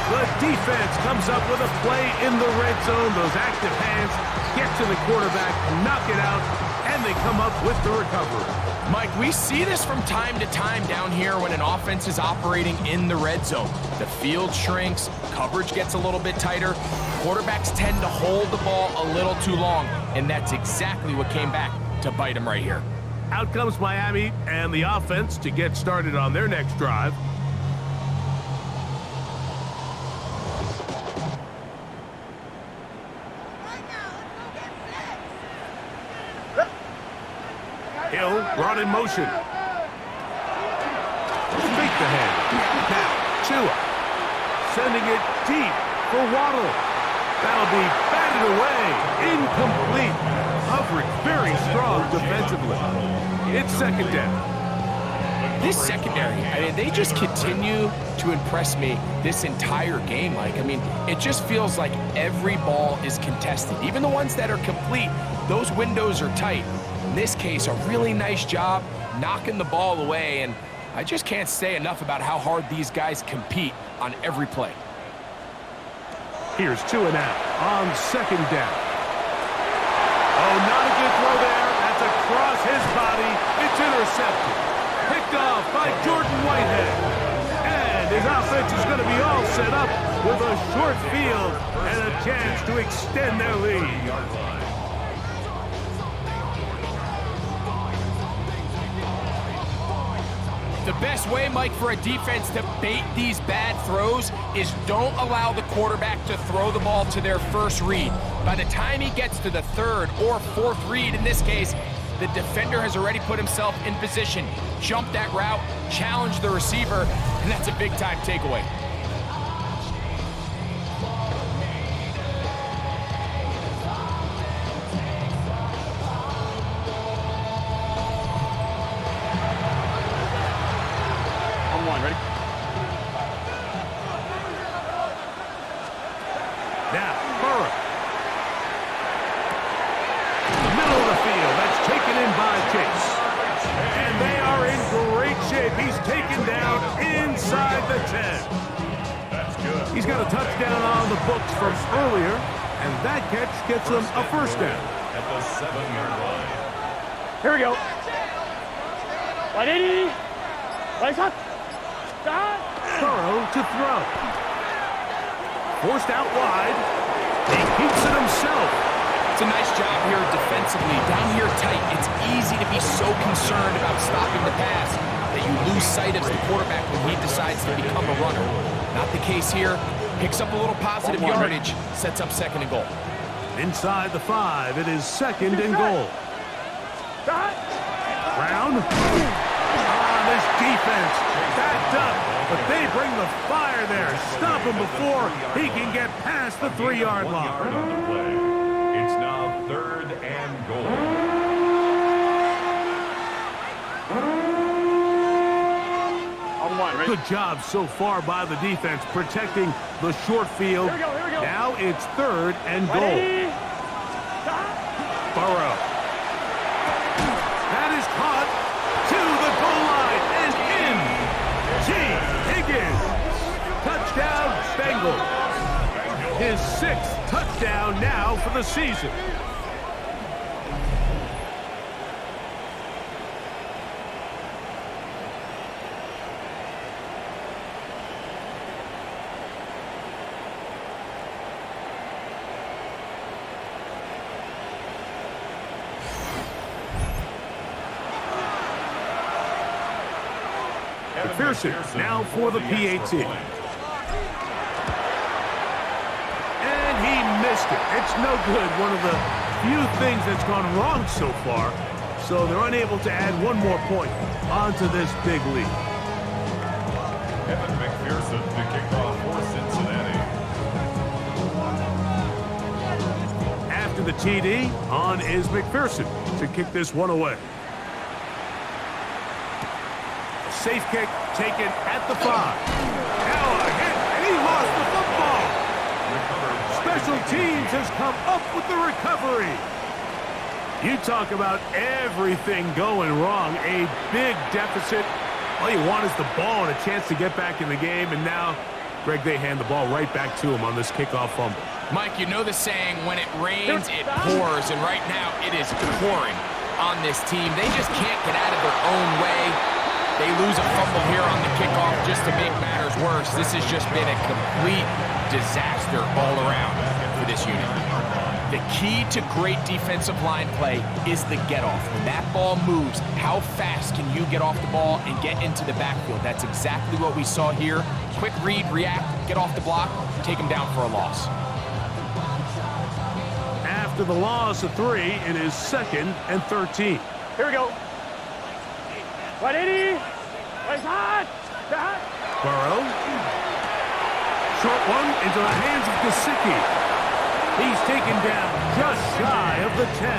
The defense comes up with a play in the red zone. Those active hands get to the quarterback, knock it out, and they come up with the recovery. Mike, we see this from time to time down here when an offense is operating in the red zone. The field shrinks, coverage gets a little bit tighter, quarterbacks tend to hold the ball a little too long, and that's exactly what came back to bite them right here. Out comes Miami and the offense to get started on their next drive. Hill brought in motion. Fake the head. Now, Tua. Sending it deep for Waddle. That'll be batted away. Incomplete. Coverage very strong defensively. It's second down. This secondary, I mean, they just continue to impress me this entire game, Mike. I mean, it just feels like every ball is contested. Even the ones that are complete, those windows are tight. In this case, a really nice job knocking the ball away, and I just can't say enough about how hard these guys compete on every play. Here's Tua now on second down. Oh, not a good throw there. That's across his body. It's intercepted. Picked off by Jordan Whitehead. And his offense is going to be all set up with a short field and a chance to extend their lead. The best way, Mike, for a defense to bait these bad throws is don't allow the quarterback to throw the ball to their first read. By the time he gets to the third or fourth read, in this case, the defender has already put himself in position, jump that route, challenge the receiver, and that's a big-time takeaway. On one, ready? Now, Burrow. The middle of the field. That's taken in by Chase. And they are in great shape. He's taken down inside the 10. That's good. He's got a touchdown on the books from earlier, and that catch gets him a first down. At the 7-yard line. Here we go. 180. Right shot. Shot. Burrow to throw. Forced out wide. He keeps it himself. It's a nice job here defensively. Down here tight, it's easy to be so concerned about stopping the pass that you lose sight of the quarterback when he decides to become a runner. Not the case here. Picks up a little positive yardage, sets up second and goal. Inside the 5, it is second and goal. Brown. This defense backed up, but they bring the fire there. Stop him before he can get past the 3-yard On the line. play. It's now 3rd and goal. On one, ready? Good job so far by the defense protecting the short field. Here we go, here we go. Now it's 3rd and goal. 180. Shot. Burrow. That is caught to the goal line and in. T. Higgins. Touchdown, Bengals. His 6th touchdown now for the season. McPherson now for the PAT. And he missed it. It's no good. One of the few things that's gone wrong so far. So they're unable to add one more point onto this big lead. Evan McPherson to kick off for Cincinnati. After the TD, on is McPherson to kick this one away. Safe kick taken at the 5. Now a hit, and he lost the football. Special teams has come up with the recovery. You talk about everything going wrong. A big deficit. All you want is the ball and a chance to get back in the game. And now, Greg, they hand the ball right back to him on this kickoff fumble. Mike, you know the saying, when it rains, it pours. And right now, it is pouring on this team. They just can't get out of their own way. They lose a fumble here on the kickoff just to make matters worse. This has just been a complete disaster all around for this unit. The key to great defensive line play is the get-off. When that ball moves, how fast can you get off the ball and get into the backfield? That's exactly what we saw here. Quick read, react, get off the block, take him down for a loss. After the loss of 3, it is 2nd and 13. Here we go. 180. Place hot. Hot. Burrow. Short one into the hands of Gesicki. He's taken down just shy of the 10.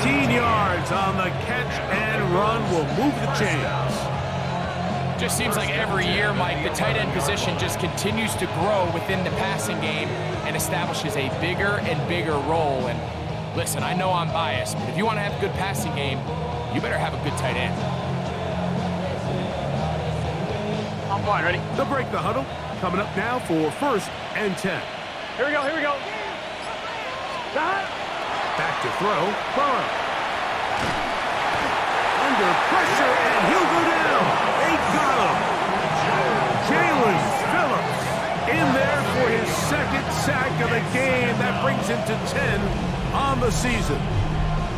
18 yards on the catch and run will move the chains. Just seems like every year, Mike, the tight end position just continues to grow within the passing game and establishes a bigger and bigger role. And listen, I know I'm biased, but if you want to have a good passing game, you better have a good tight end. On point, ready? They'll break the huddle. Coming up now for 1st and 10. Here we go, here we go. Hot. Back to throw. Burrow. Under pressure, and he'll go down. They got him. Jalen Phillips in there for his 2nd sack of the game. That brings him to 10 on the season.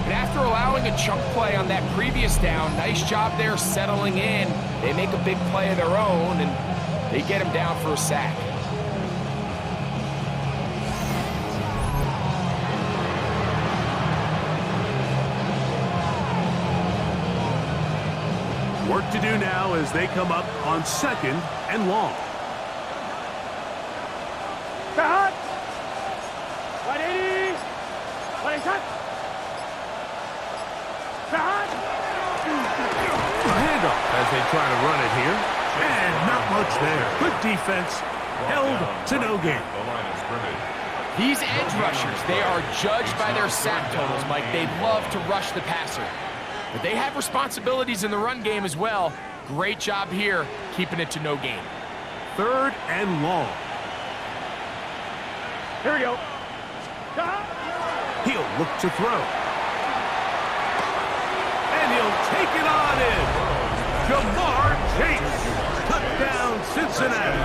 And after allowing a chunk play on that previous down, nice job there settling in. They make a big play of their own, and they get him down for a sack. Work to do now as they come up on 2nd and long. Hot. 180. Place hot. Hot. A handoff as they try to run it here. And not much there. Good defense. Held to no gain. The line of scrimmage. These edge rushers, they are judged by their sack totals, Mike. They love to rush the passer. But they have responsibilities in the run game as well. Great job here, keeping it to no gain. 3rd and long. Here we go. He'll look to throw. And he'll take it on in. Jamar Chase. Touchdown, Cincinnati.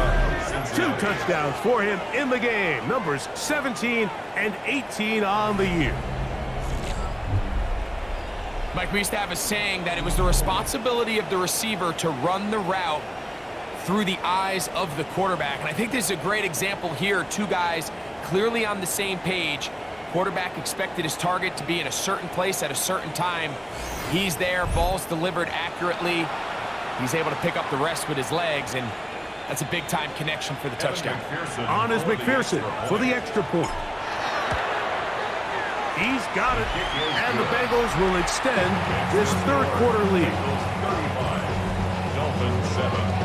2 touchdowns for him in the game. Numbers 17 and 18 on the year. Mike, we used to have a saying that it was the responsibility of the receiver to run the route through the eyes of the quarterback. And I think this is a great example here. 2 guys clearly on the same page. Quarterback expected his target to be in a certain place at a certain time. He's there, ball's delivered accurately. He's able to pick up the rest with his legs, and that's a big-time connection for the touchdown. On is McPherson for the extra point. He's got it, and the Bengals will extend this 3rd quarter lead. 35. Dolphins 7.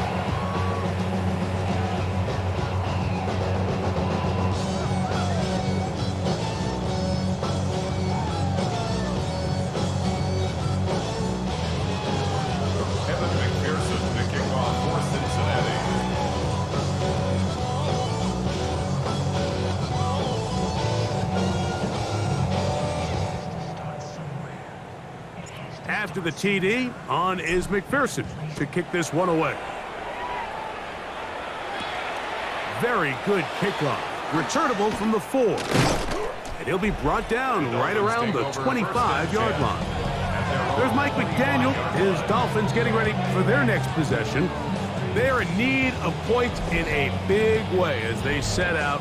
After the TD, on is McPherson to kick this one away. Very good kickoff. Returnable from the 4. And he'll be brought down right around the 25-yard line. There's Mike McDaniel. His Dolphins getting ready for their next possession. They're in need of points in a big way as they set out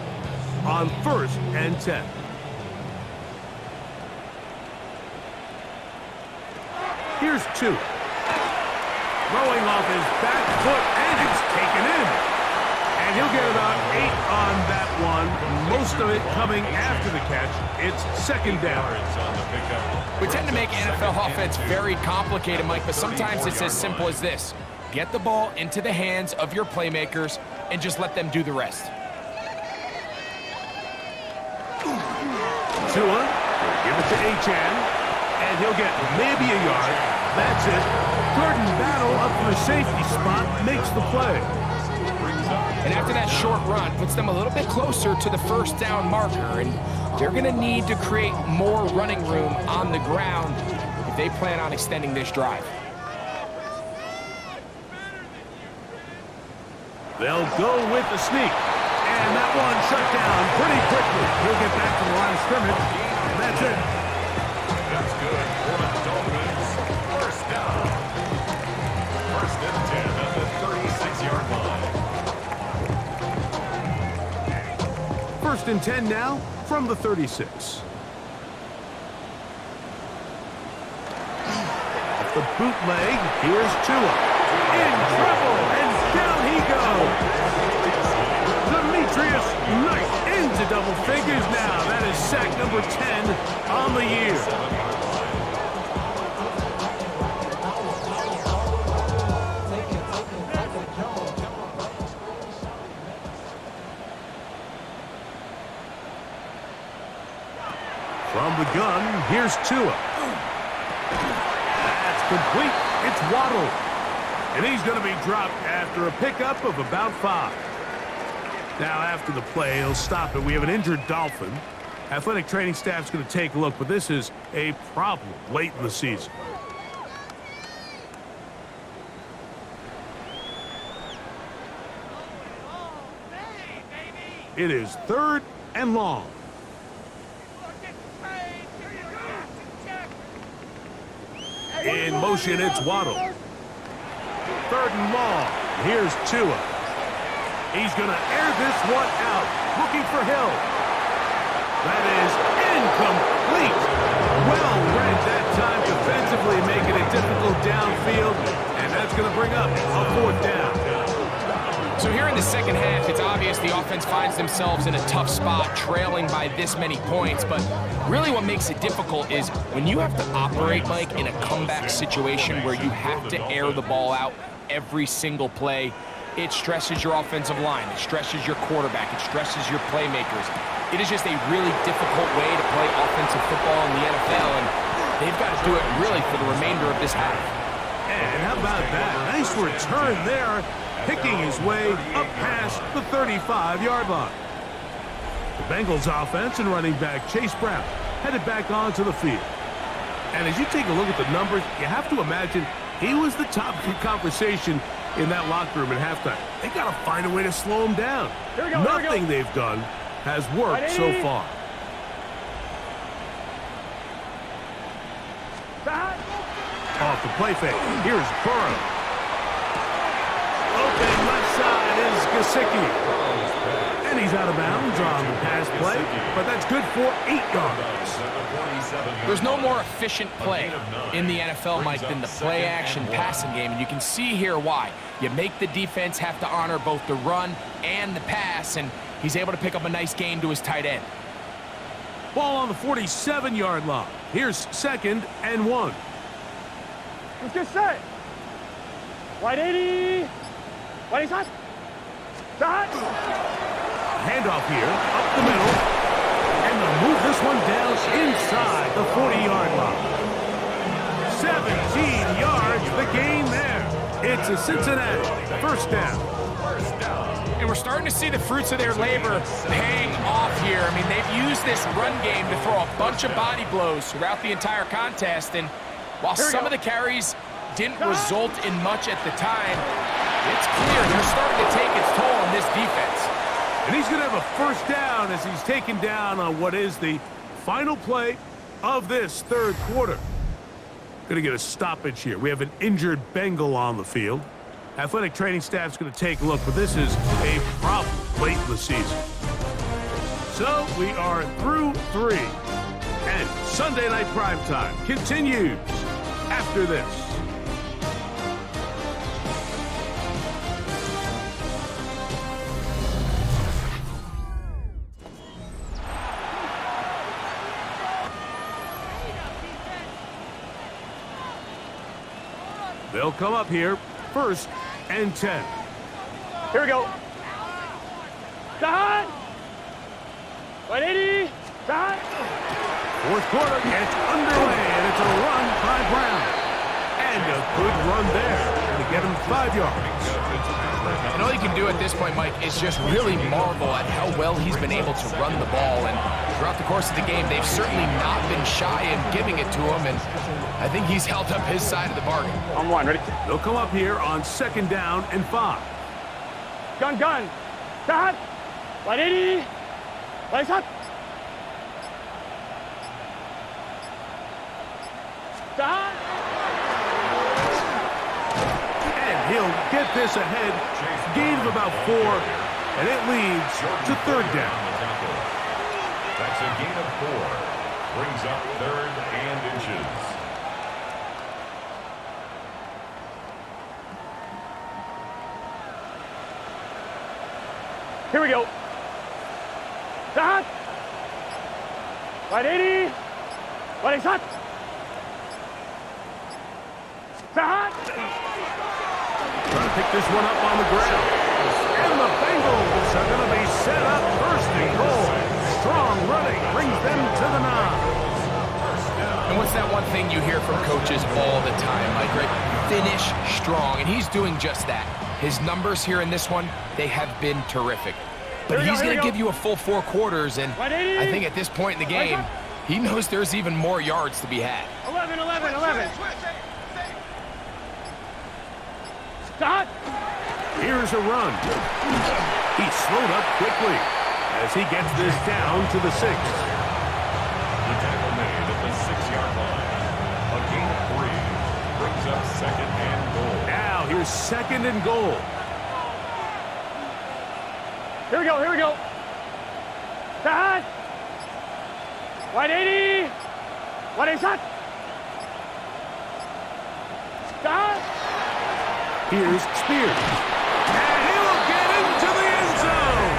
on 1st and 10. Here's 2. Throwing off his back foot, and it's taken in. And he'll get about 8 on that one. Most of it coming after the catch. It's 2nd down. We tend to make NFL offense very complicated, Mike, but sometimes it's as simple as this. Get the ball into the hands of your playmakers and just let them do the rest. Tua will give it to Achane. And he'll get maybe a yard. That's it. Jordan Battle up for the safety spot, makes the play. And after that short run, puts them a little bit closer to the 1st down marker. And they're going to need to create more running room on the ground if they plan on extending this drive. They'll go with the sneak. And that one shut down pretty quickly. He'll get back to the line of scrimmage. And that's it. That's good for the Dolphins. 1st down. 1st and 10 at the 36-yard line. 1st and 10 now from the 36. off the bootleg. Here's Tua. In trouble, and down he goes. Demetrius Knight into double figures now. That is sack number 10 on the year. From the gun, here's Tua. That's complete. It's Waddle. And he's going to be dropped after a pickup of about 5. Now, after the play, he'll stop it. We have an injured Dolphin. Athletic training staff's going to take a look, but this is a problem late in the season. It is 3rd and long. In motion, it's Waddle. 3rd and long. Here's Tua. He's going to air this one out. Looking for Hill. That is incomplete. Well read that time defensively, making it difficult downfield. And that's going to bring up a 4th down. So here in the second half, it's obvious the offense finds themselves in a tough spot, trailing by this many points. But really what makes it difficult is when you have to operate, Mike, in a comeback situation where you have to air the ball out every single play, it stresses your offensive line, it stresses your quarterback, it stresses your playmakers. It is just a really difficult way to play offensive football in the NFL, and they've got to do it really for the remainder of this half. And how about that? Nice return there, picking his way up past the 35-yard line. The Bengals offense and running back Chase Brown headed back onto the field. And as you take a look at the numbers, you have to imagine he was the top of the conversation in that locker room at halftime. They got to find a way to slow him down. Nothing they've done has worked so far. Off the play fake. Here's Burrow. Open left side is Gesicki. And he's out of bounds on the pass play, but that's good for 8 yards. There's no more efficient play in the NFL, Mike, than the play-action passing game, and you can see here why. You make the defense have to honor both the run and the pass, and he's able to pick up a nice gain to his tight end. Ball on the 47-yard line. Here's 2nd and 1. Let's get set. Wide 80. Wide side. Start. Handoff here, up the middle. And they'll move this one down inside the 40-yard line. 17 yards, the gain there. It's a Cincinnati 1st down. And we're starting to see the fruits of their labor paying off here. I mean, they've used this run game to throw a bunch of body blows throughout the entire contest. And while some of the carries didn't result in much at the time, it's clear they're starting to take its toll on this defense. And he's going to have a 1st down as he's taken down on what is the final play of this 3rd quarter. Going to get a stoppage here. We have an injured Bengal on the field. Athletic training staff's going to take a look, but this is a problem late in the season. So we are through 3. And Sunday Night Primetime continues after this. They'll come up here, 1st and 10. Here we go. Start. 180. Start. 4th quarter gets underway, and it's a run by Brown. And a good run there to get him 5 yards. And all you can do at this point, Mike, is just really marvel at how well he's been able to run the ball. And throughout the course of the game, they've certainly not been shy in giving it to him. And I think he's held up his side of the bargain. On 1, ready? They'll come up here on 2nd down and 5. Gun. Start. 180. Right side. Start. And he'll get this ahead. Gain of about 4, and it leads to 3rd down. That's a gain of 4. Brings up 3rd and inches. Here we go. Start. Right 80. Right shot. Start. Trying to pick this one up on the ground. And the Bengals are going to be set up first and goal. Strong running brings them to the 9. And what's that one thing you hear from coaches all the time, Mike? Right? Finish strong, and he's doing just that. His numbers here in this one, they have been terrific. But he's going to give you a full 4 quarters, and I think at this point in the game, he knows there's even more yards to be had. 11. Start. Here's a run. He slowed up quickly as he gets this down to the 6. The tackle made at the 6-yard line. A gain of 3 brings up 2nd and goal. Now here's 2nd and goal. Here we go. Start. Right 80. Right shot. Start. Here's Spears. And he will get into the end zone.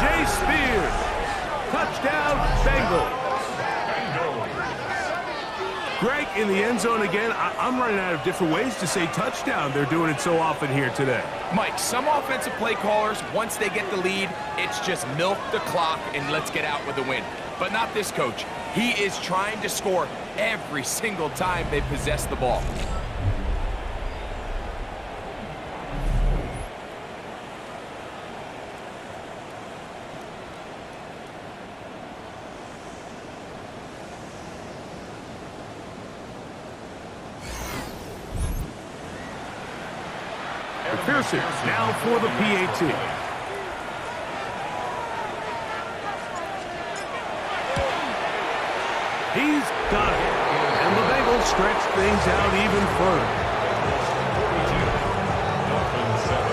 Jay Spears. Touchdown, Bengals. Greg, in the end zone again. I'm running out of different ways to say touchdown. They're doing it so often here today. Mike, some offensive play callers, once they get the lead, it's just milk the clock and let's get out with a win. But not this coach. He is trying to score every single time they possess the ball. McPherson now for the PAT. He's got it. And the Bengals stretch things out even further. 42. Dolphins 7.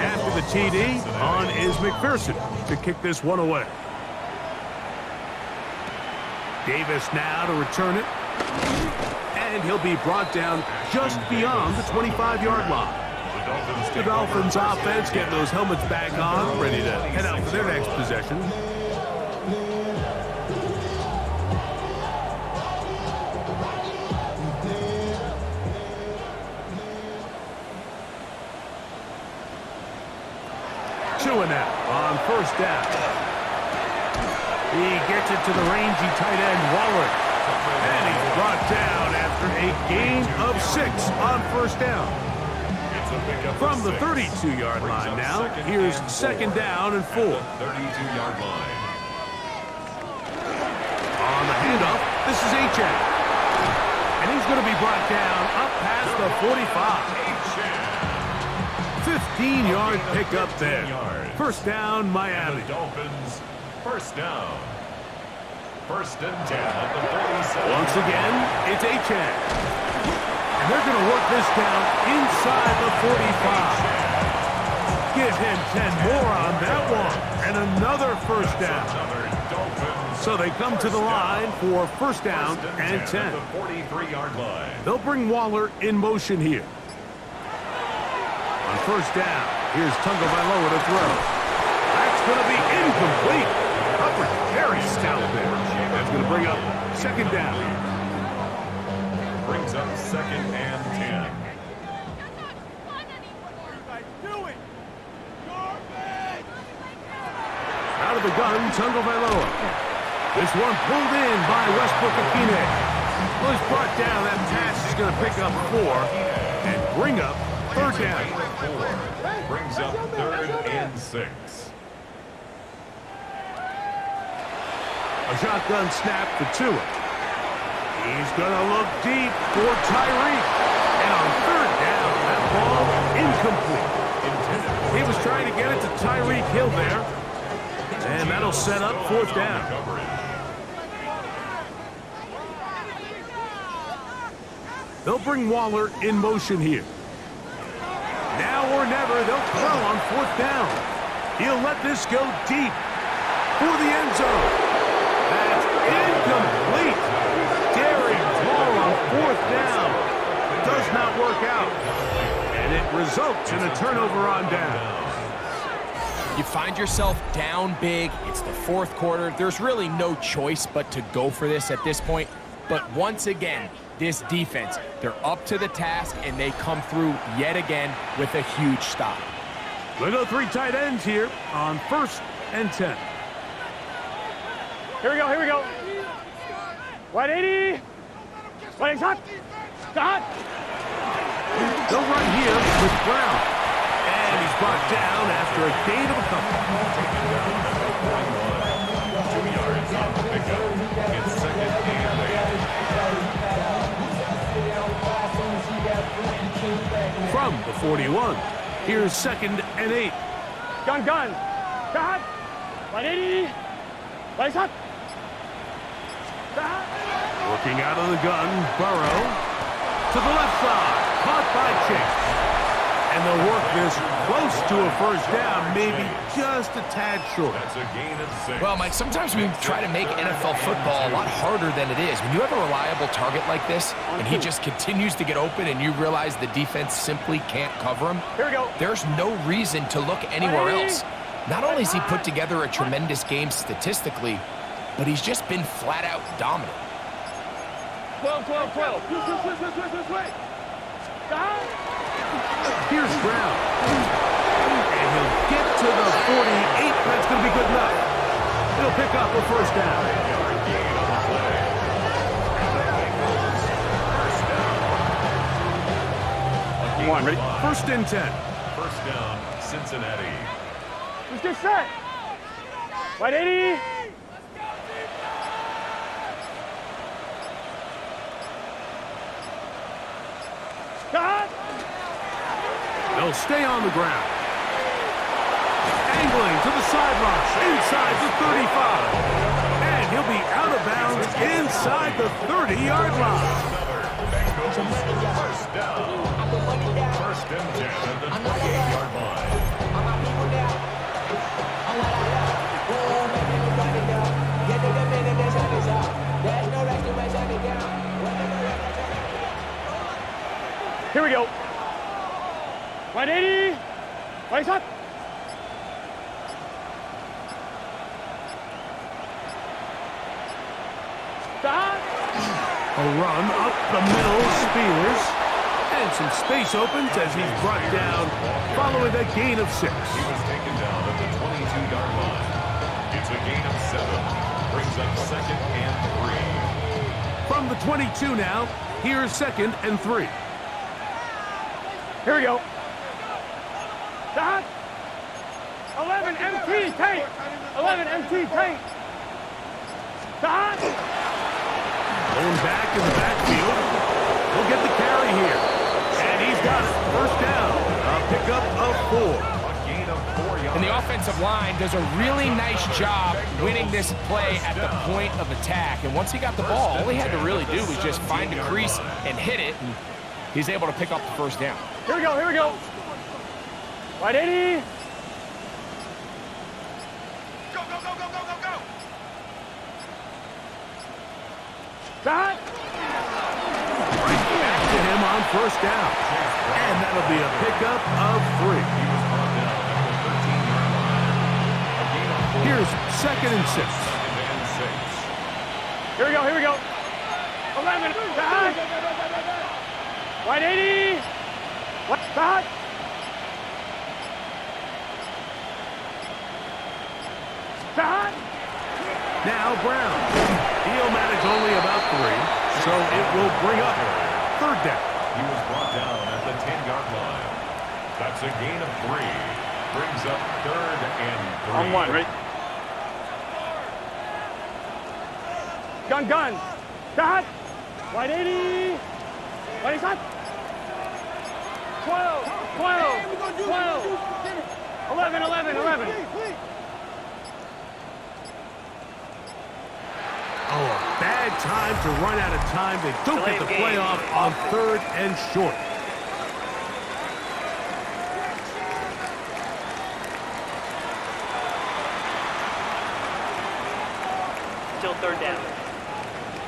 After the TD, on is McPherson to kick this one away. Davis now to return it. And he'll be brought down just beyond the 25-yard line. The Dolphins offense getting those helmets back on, ready to head out for their next possession. Now on first down. He gets it to the rangy tight end Waller. And he's brought down after a gain of 6 on first down. From the 32-yard line now, here's 2nd down and 4. 32-yard line. On the handoff, this is Achane. And he's going to be brought down up past the 45. 15-yard pickup there. First down, Miami. Dolphins, first down. 1st and 10 at the 47. Once again, it's Achane. And they're going to work this down inside the 45. Give him 10 more on that one. And another first down. So they come to the line for first down and 10. The 43-yard line. They'll bring Waller in motion here. On first down, here's Tagovailoa to throw. That's going to be incomplete. Coverage very stout there. That's going to bring up 2nd down. Brings up 2nd and 10. Out of the gun, Tagovailoa. This one pulled in by Westbrook-Ikhine. Well, he's brought down. That pass is going to pick up 4 and bring up 3rd down. 4 brings up 3rd and 6. A shotgun snap for Tua. He's going to look deep for Tyreek. And on 3rd down, that ball incomplete. He was trying to get it to Tyreek Hill there. And that'll set up 4th down. They'll bring Waller in motion here. Now or never, they'll throw on 4th down. He'll let this go deep for the end zone. That's Incomplete. Daring throw on 4th down. Does not work out. And it results in a turnover on down. You find yourself down big. It's the 4th quarter. There's really no choice but to go for this at this point. But once again, this defense, they're up to the task, and they come through yet again with a huge stop. We'll go 3 tight ends here on 1st and 10. Here we go, here we go. Wide 80. Wide hot. Hot. They'll run here with Brown. And he's brought down after a gain of a couple. 2 yards on the pickup. It's 2nd and 8. From the 41, here's 2nd and 8. Gun. Hot. Wide 80. Wide hot. Hot. Working out of the gun, Burrow. To the left side, caught by Chase. And they'll work this close to a 1st down, maybe just a tad short. That's a gain of 6. Well, Mike, sometimes we try to make NFL football a lot harder than it is. When you have a reliable target like this, and he just continues to get open, and you realize the defense simply can't cover him, Here we go. there's no reason to look anywhere else. Not only has he put together a tremendous game statistically, but he's just been flat-out dominant. 12. Switch. Hot. Here's Brown. And he'll get to the 48. That's going to be good enough. He'll pick up a 1st down. Come on, ready? 1st and 10. 1st down, Cincinnati. Let's get set. Wide 80. Hot. They'll stay on the ground. Angling to the sideline, inside the 35. And he'll be out of bounds inside the 30-yard line. Bengals, 1st down. 1st and 10 at the 28-yard line. Here we go. Wide 80. Wide hot. Stop. A run up the middle, Spears. And some space opens as he's brought down following a gain of 6. He was taken down at the 22-yard line. It's a gain of 7. Brings up 2nd and 3. From the 22 now, here's 2nd and 3. Here we go. Stop. 11 MT tank. 11 MT tank. Stop. Going back in the backfield. He'll get the carry here. And he's got it. 1st down. A pickup of 4. A gain of 4 yards. And the offensive line does a really nice job winning this play at the point of attack. And once he got the ball, all he had to really do was just find a crease and hit it. And he's able to pick up the 1st down. Here we go. Wide 80. Go. Stop. Right back to him on 1st down. And that'll be a pickup of 3. He was brought down at the 13-yard line. A gain of 4. Here's 2nd and 6. 2nd and 6. Here we go. 11. Stop. Wide 80. Stop. Stop. Now Brown. He'll manage only about 3, so it will bring up 3rd down. He was brought down at the 10-yard line. That's a gain of 3. Brings up 3rd and 3. On 1, ready? Gun. Stop. Wide 80. Wide shot. 12. 11. Oh, a bad time to run out of time. They don't get the play off on 3rd and short. until third down.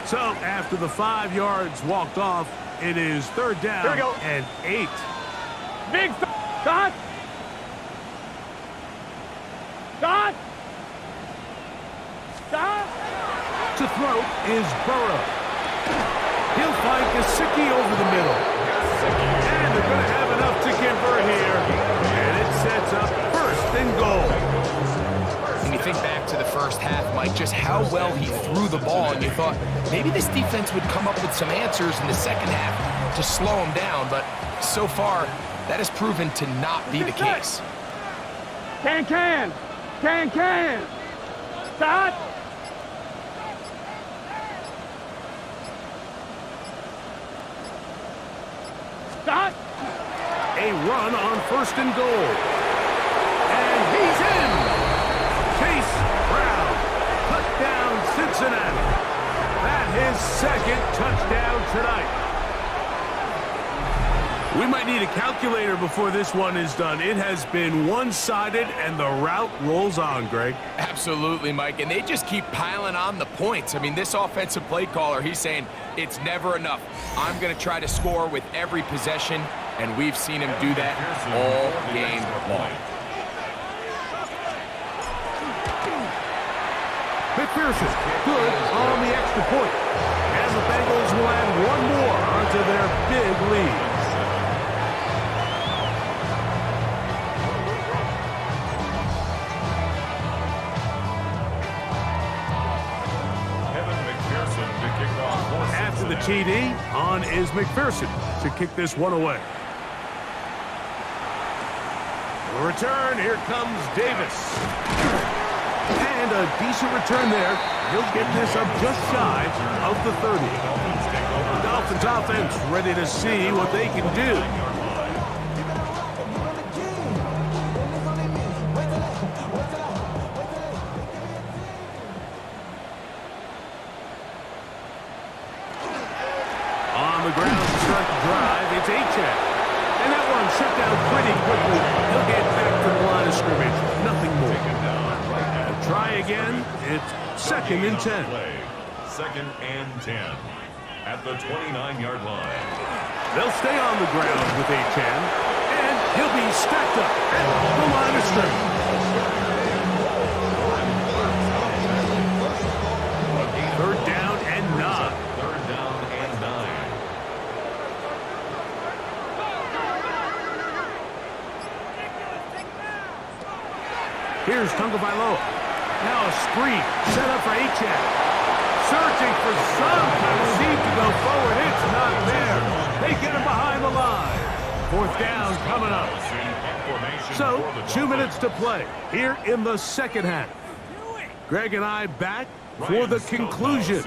So after the 5 yards walked off, it is third down Here we go. and 8. Big Scott! Scott! Scott! To throw is Burrow. He'll find Gesicki over the middle. And they're going to have enough to convert here. And it sets up first and goal. When you think back to the first half, Mike, just how well he threw the ball, and you thought maybe this defense would come up with some answers in the second half to slow him down, but so far, that has proven to not be the case. Can! Scott! Scott! A run on first and goal. And he's in. Chase Brown. Touchdown, Cincinnati. That his second touchdown tonight. We might need a calculator before this one is done. It has been one-sided, and the route rolls on, Greg. Absolutely, Mike, and they just keep piling on the points. I mean, this offensive play caller, he's saying it's never enough. I'm going to try to score with every possession, and we've seen him do that all game long. McPherson, good on the extra point. And the Bengals will add one more onto their big lead. After the TD, on is McPherson to kick this one away. The return, here comes Davis. And a decent return there. He'll get this up just shy of the 30. The Dolphins offense ready to see what they can do. On the ground to start the drive, it's Achane. And that one shut down pretty quickly. He'll get back to the line of scrimmage. Nothing more. Try again. It's second and 10. Second and 10 at the 29-yard line. They'll stay on the ground with Achane, and he'll be stacked up at the line of scrimmage. Third down and 9. Third down and 9. Here's Tagovailoa. Now a screen set up for Achane. Searching for some kind of seam to go forward. It's not there. They get him behind the line. Fourth down coming up. So, 2 minutes to play here in the second half. Greg and I back for the conclusion.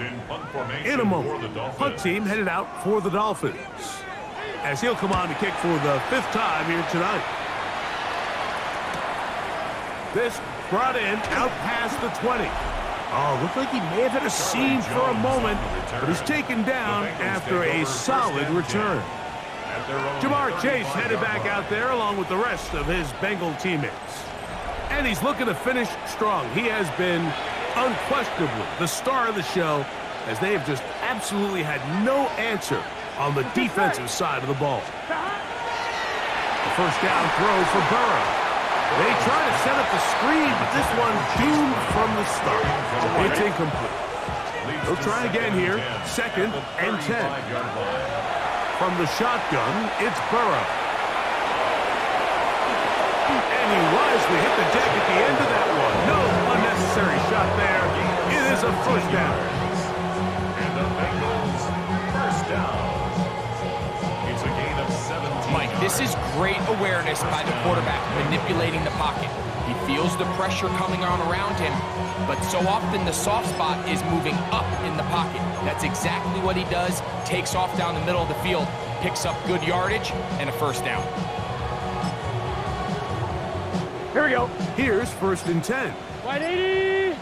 In a moment, punt team headed out for the Dolphins, as he'll come on to kick for the 5th time here tonight. This brought in out past the 20. Oh, looked like he may have hit a seam for a moment, but he's taken down after a solid return. Jamar Chase headed back out there along with the rest of his Bengal teammates. And he's looking to finish strong. He has been unquestionably the star of the show, as they have just absolutely had no answer on the defensive side of the ball. The first down throw for Burrow. They try to set up the screen, but this one doomed from the start. It's incomplete. They'll try again here, second and 10. From the shotgun, it's Burrow. And he wisely hit the deck at the end of that one. No unnecessary shot there. It is a first down. And the Bengals first down. It's a gain of 17. Mike, this is great awareness by the quarterback manipulating the pocket. He feels the pressure coming on around him, but so often the soft spot is moving up in the pocket. That's exactly what he does. Takes off down the middle of the field, picks up good yardage, and a first down. Here we go. Here's first and 10. Wide 80.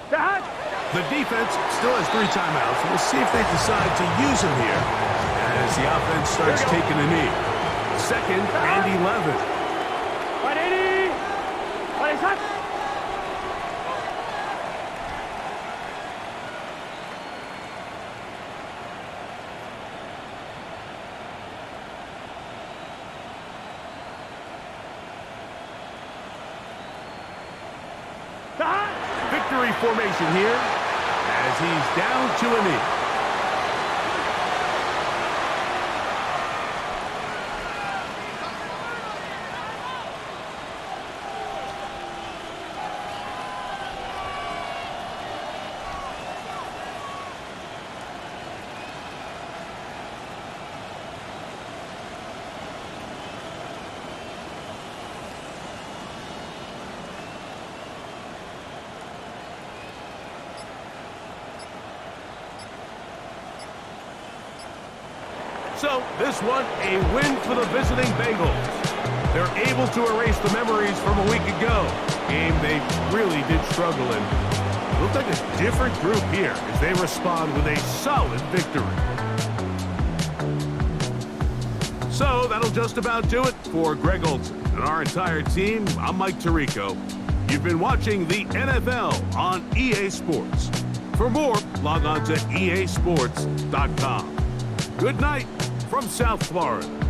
Scott! The defense still has 3 timeouts. We'll see if they decide to use them here as the offense starts taking a knee. Second and 11. Wide 80. Wide Place hot. Victory formation here as he's down to a knee. So, this one, a win for the visiting Bengals. They're able to erase the memories from a week ago. Game they really did struggle in. It looked like a different group here as they respond with a solid victory. So, that'll just about do it for Greg Olson and our entire team. I'm Mike Tirico. You've been watching the NFL on EA Sports. For more, log on to easports.com. Good night from South Florida.